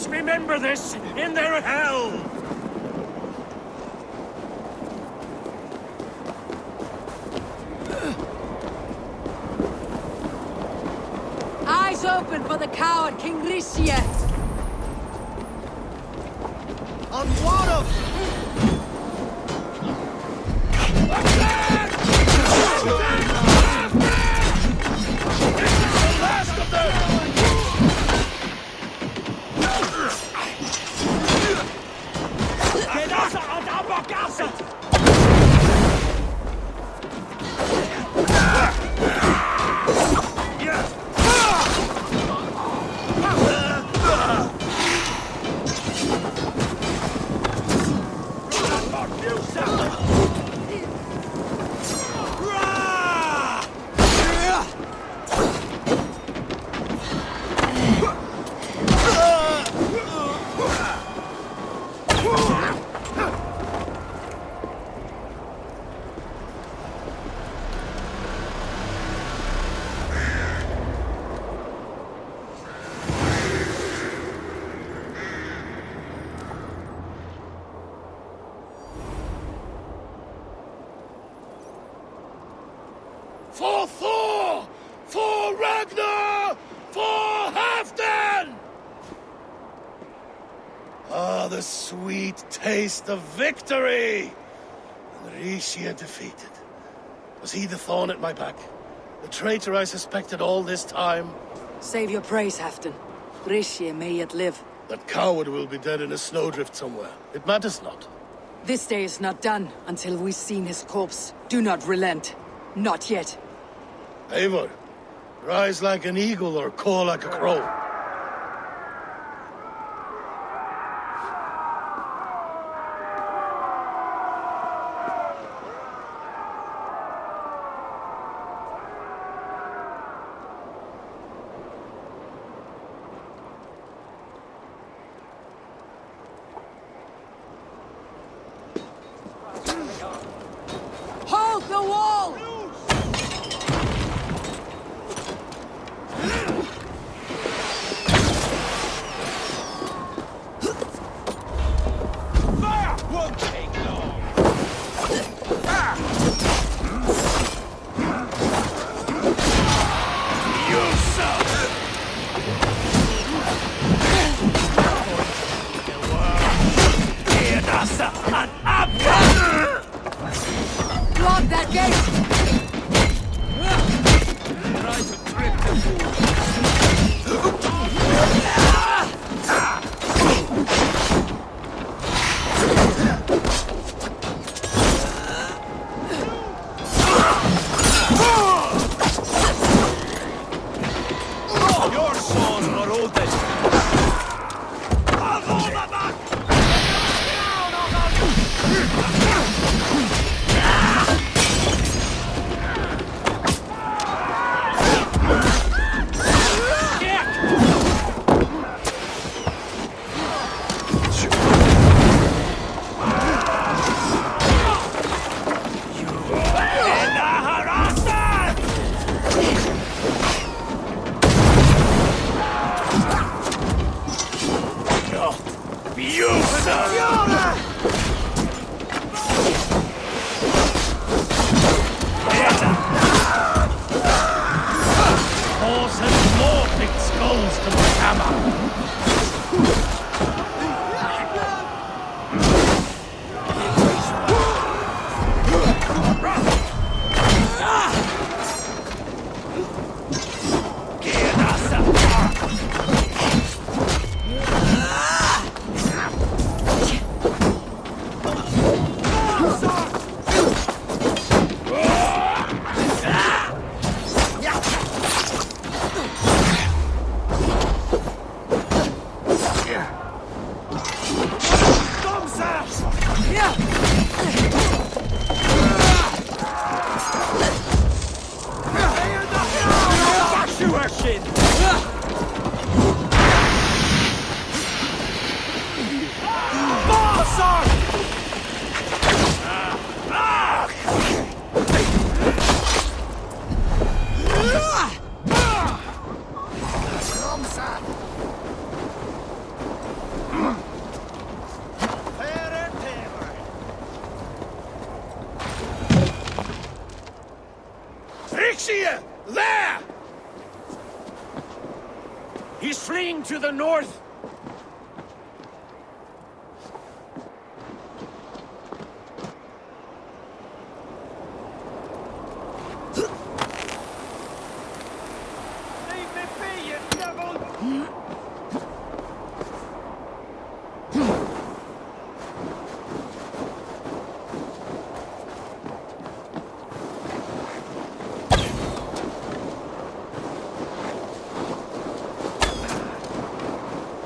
Remember this in their hell! Eyes open for the coward King Rishie! On water! Last of them! For Thor! For Ragnar! For Halfdan! Ah, the sweet taste of victory! And Rishie defeated. Was he the thorn at my back? The traitor I suspected all this time? Save your praise, Halfdan. Rishie may yet live. That coward will be dead in a snowdrift somewhere. It matters not. This day is not done until we've seen his corpse. Do not relent. Not yet. Eivor, rise like an eagle or caw like a crow. Hold the wall! Block that gate! Try to trip the fool. Your sons are open. Eurvicscire! There! He's fleeing to the north! Leave me be, you devil!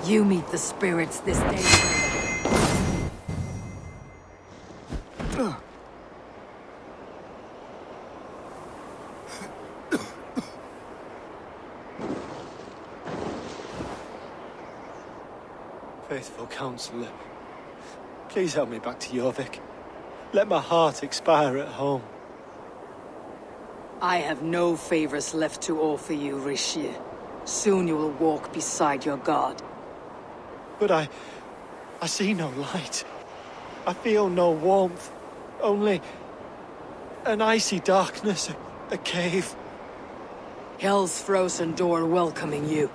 You meet the spirits this day. Faithful counselor, please help me back to Jorvik. Let my heart expire at home. I have no favors left to offer you, Eurvicscire. Soon you will walk beside your god. But I see no light. I feel no warmth. Only an icy darkness, a cave. Hell's frozen door welcoming you.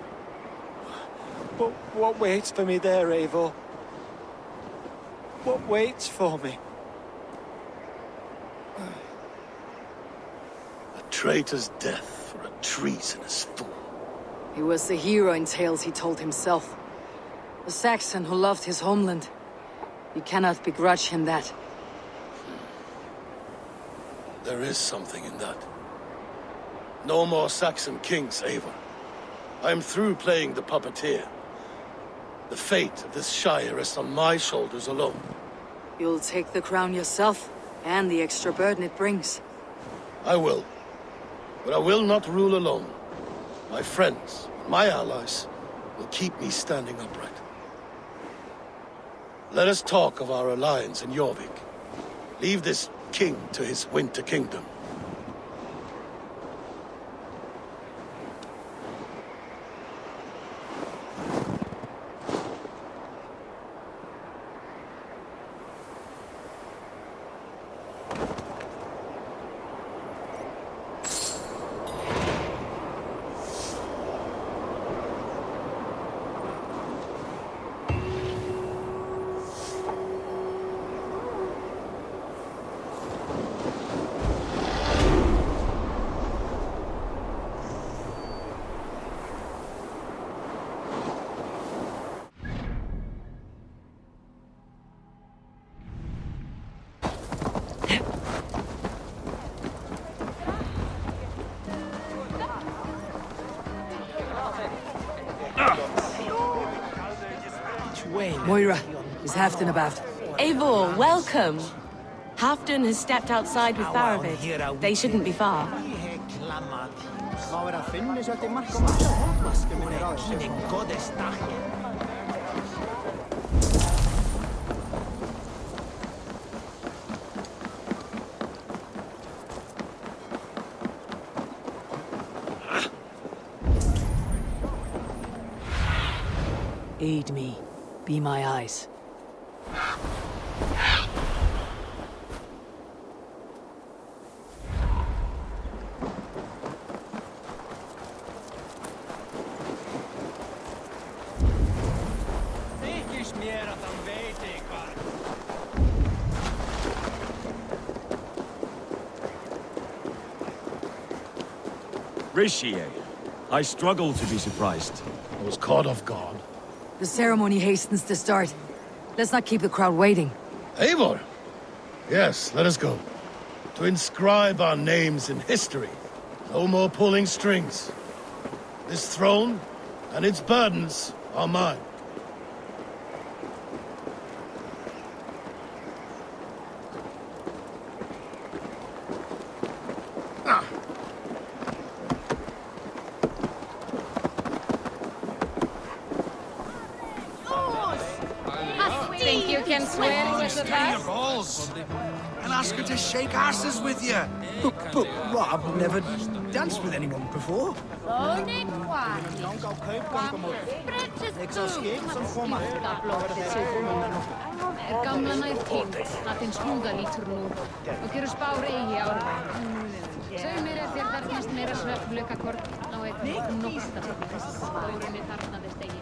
But what waits for me there, Eivor? What waits for me? A traitor's death for a treasonous fool. He was the hero in tales he told himself. A Saxon who loved his homeland. You cannot begrudge him that. There is something in that. No more Saxon kings, Eivor. I'm through playing the puppeteer. The fate of this shire rests on my shoulders alone. You'll take the crown yourself, and the extra burden it brings. I will. But I will not rule alone. My friends, my allies, will keep me standing upright. Let us talk of our alliance in Jorvik. Leave this king to his winter kingdom. Moira, is Halfdan about? Eivor, welcome! Halfdan has stepped outside with Faravid. They shouldn't be far. Aid me. Be my eyes. Eurvicscire, I struggle to be surprised. I was caught off guard. The ceremony hastens to start. Let's not keep the crowd waiting. Eivor! Yes, let us go. To inscribe our names in history. No more pulling strings. This throne and its burdens are mine. Think you can swear with the best? balls and ask her to shake asses with you. But Rob never danced with anyone before. Ronin Juan. Gamla nær týnd, að þinn snúða lítur nú og gerur spár eigi árveg. Segðu mér ef þér þarfnast meira svefnleikakorn á einn nóttaflug. Þórunni þarfnaðist eigi.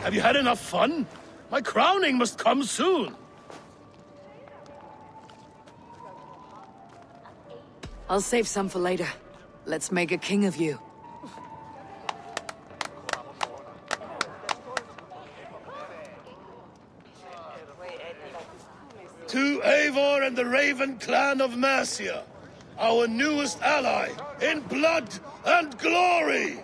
Have you had enough fun? My crowning must come soon. I'll save some for later. Let's make a king of you. To Eivor and the Raven clan of Mercia, our newest ally, in blood and glory!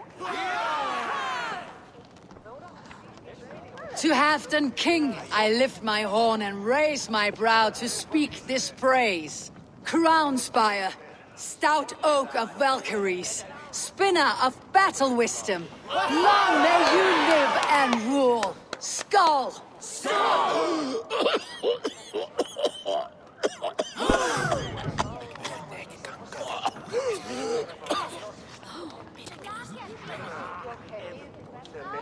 To Halfdan King, I lift my horn and raise my brow to speak this praise. Crown spire, stout oak of Valkyries, spinner of battle wisdom. Long may you live and rule. Skull! Skull!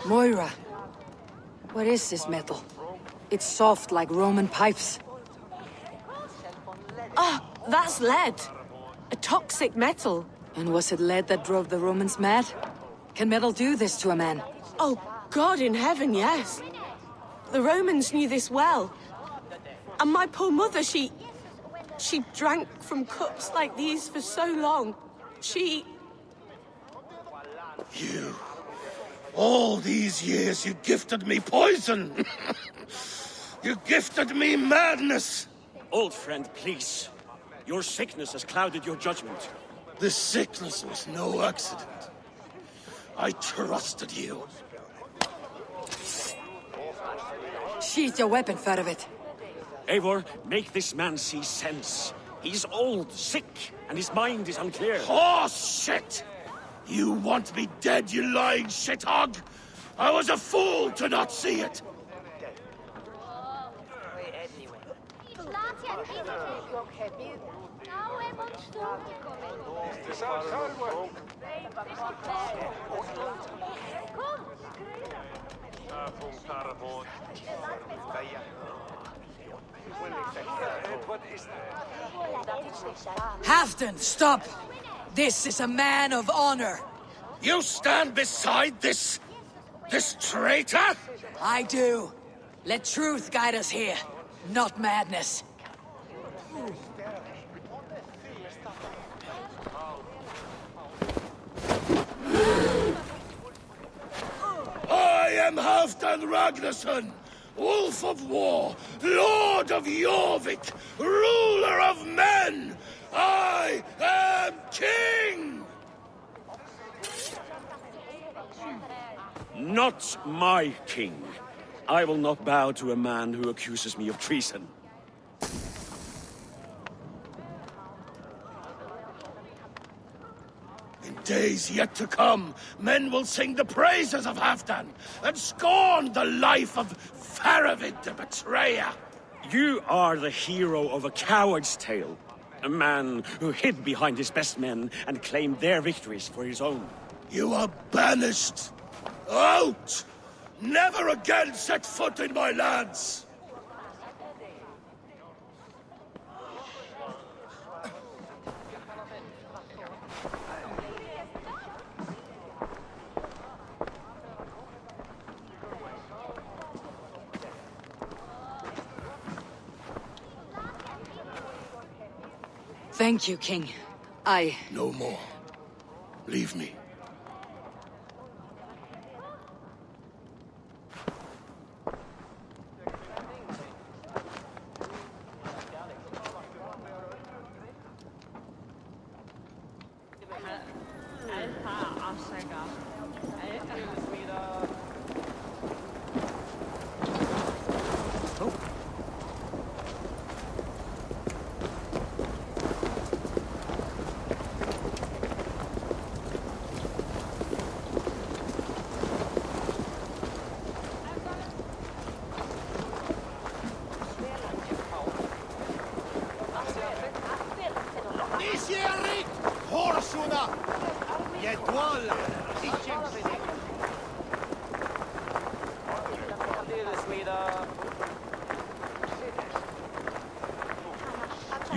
Moira, what is this metal? It's soft like Roman pipes. Ah, that's lead. A toxic metal. And was it lead that drove the Romans mad? Can metal do this to a man? Oh, God in heaven, yes. The Romans knew this well. And my poor mother, she drank from cups like these for so long. You... All these years you gifted me poison! You gifted me madness! Old friend, please. Your sickness has clouded your judgment. This sickness was no accident. I trusted you. Sheath your weapon, Faravit. Eivor, make this man see sense. He's old, sick, and his mind is unclear. Horse shit! You want me dead, you lying shithog? I was a fool to not see it! Halfdan, stop! This is a man of honor! You stand beside this traitor? I do. Let truth guide us here, not madness. I am Halfdan Ragnarsson, Wolf of War, Lord of Jorvik, ruler of men! I am king! Not my king. I will not bow to a man who accuses me of treason. In days yet to come, men will sing the praises of Halfdan and scorn the life of Faravid the betrayer. You are the hero of a coward's tale. A man who hid behind his best men and claimed their victories for his own. You are banished. Out! Never again set foot in my lands! Thank you, King. No more. Leave me.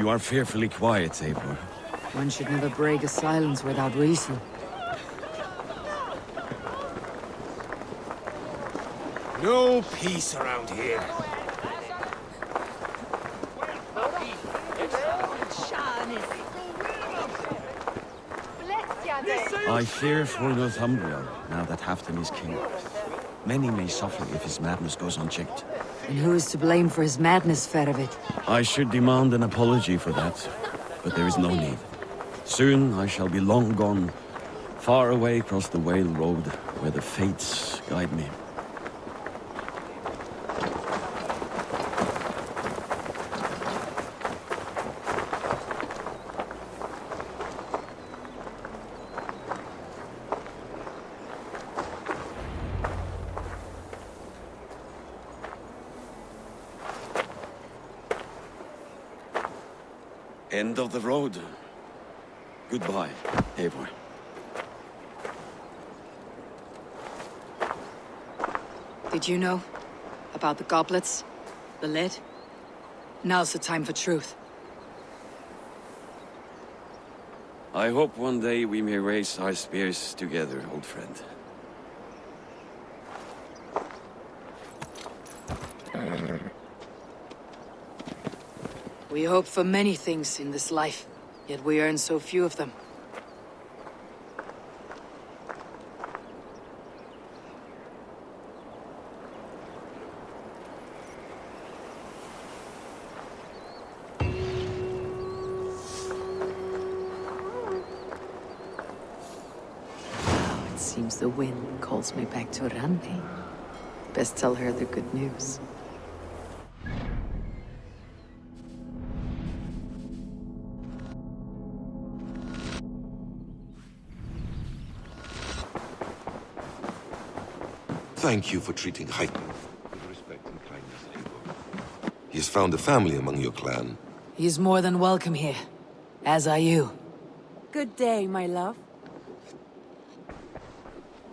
You are fearfully quiet, Eivor. One should never break a silence without reason. No peace around here. I fear for Northumbria, now that Halfdan is king. Many may suffer if his madness goes unchecked. And who is to blame for his madness, Feravit? I should demand an apology for that, but there is no need. Soon I shall be long gone, far away across the Whale Road, where the fates guide me. End of the road. Goodbye, Eivor. Did you know about the goblets? The lead? Now's the time for truth. I hope one day we may raise our spears together, old friend. We hope for many things in this life, yet we earn so few of them. It seems the wind calls me back to Randi. Best tell her the good news. Thank you for treating Haiten with respect and kindness, Eivor. He has found a family among your clan. He is more than welcome here, as are you. Good day, my love.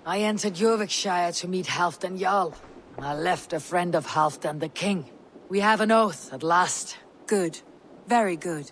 I entered Eurvicscire to meet Halfdan Jarl. I left a friend of Halfdan the king. We have an oath, at last. Good. Very good.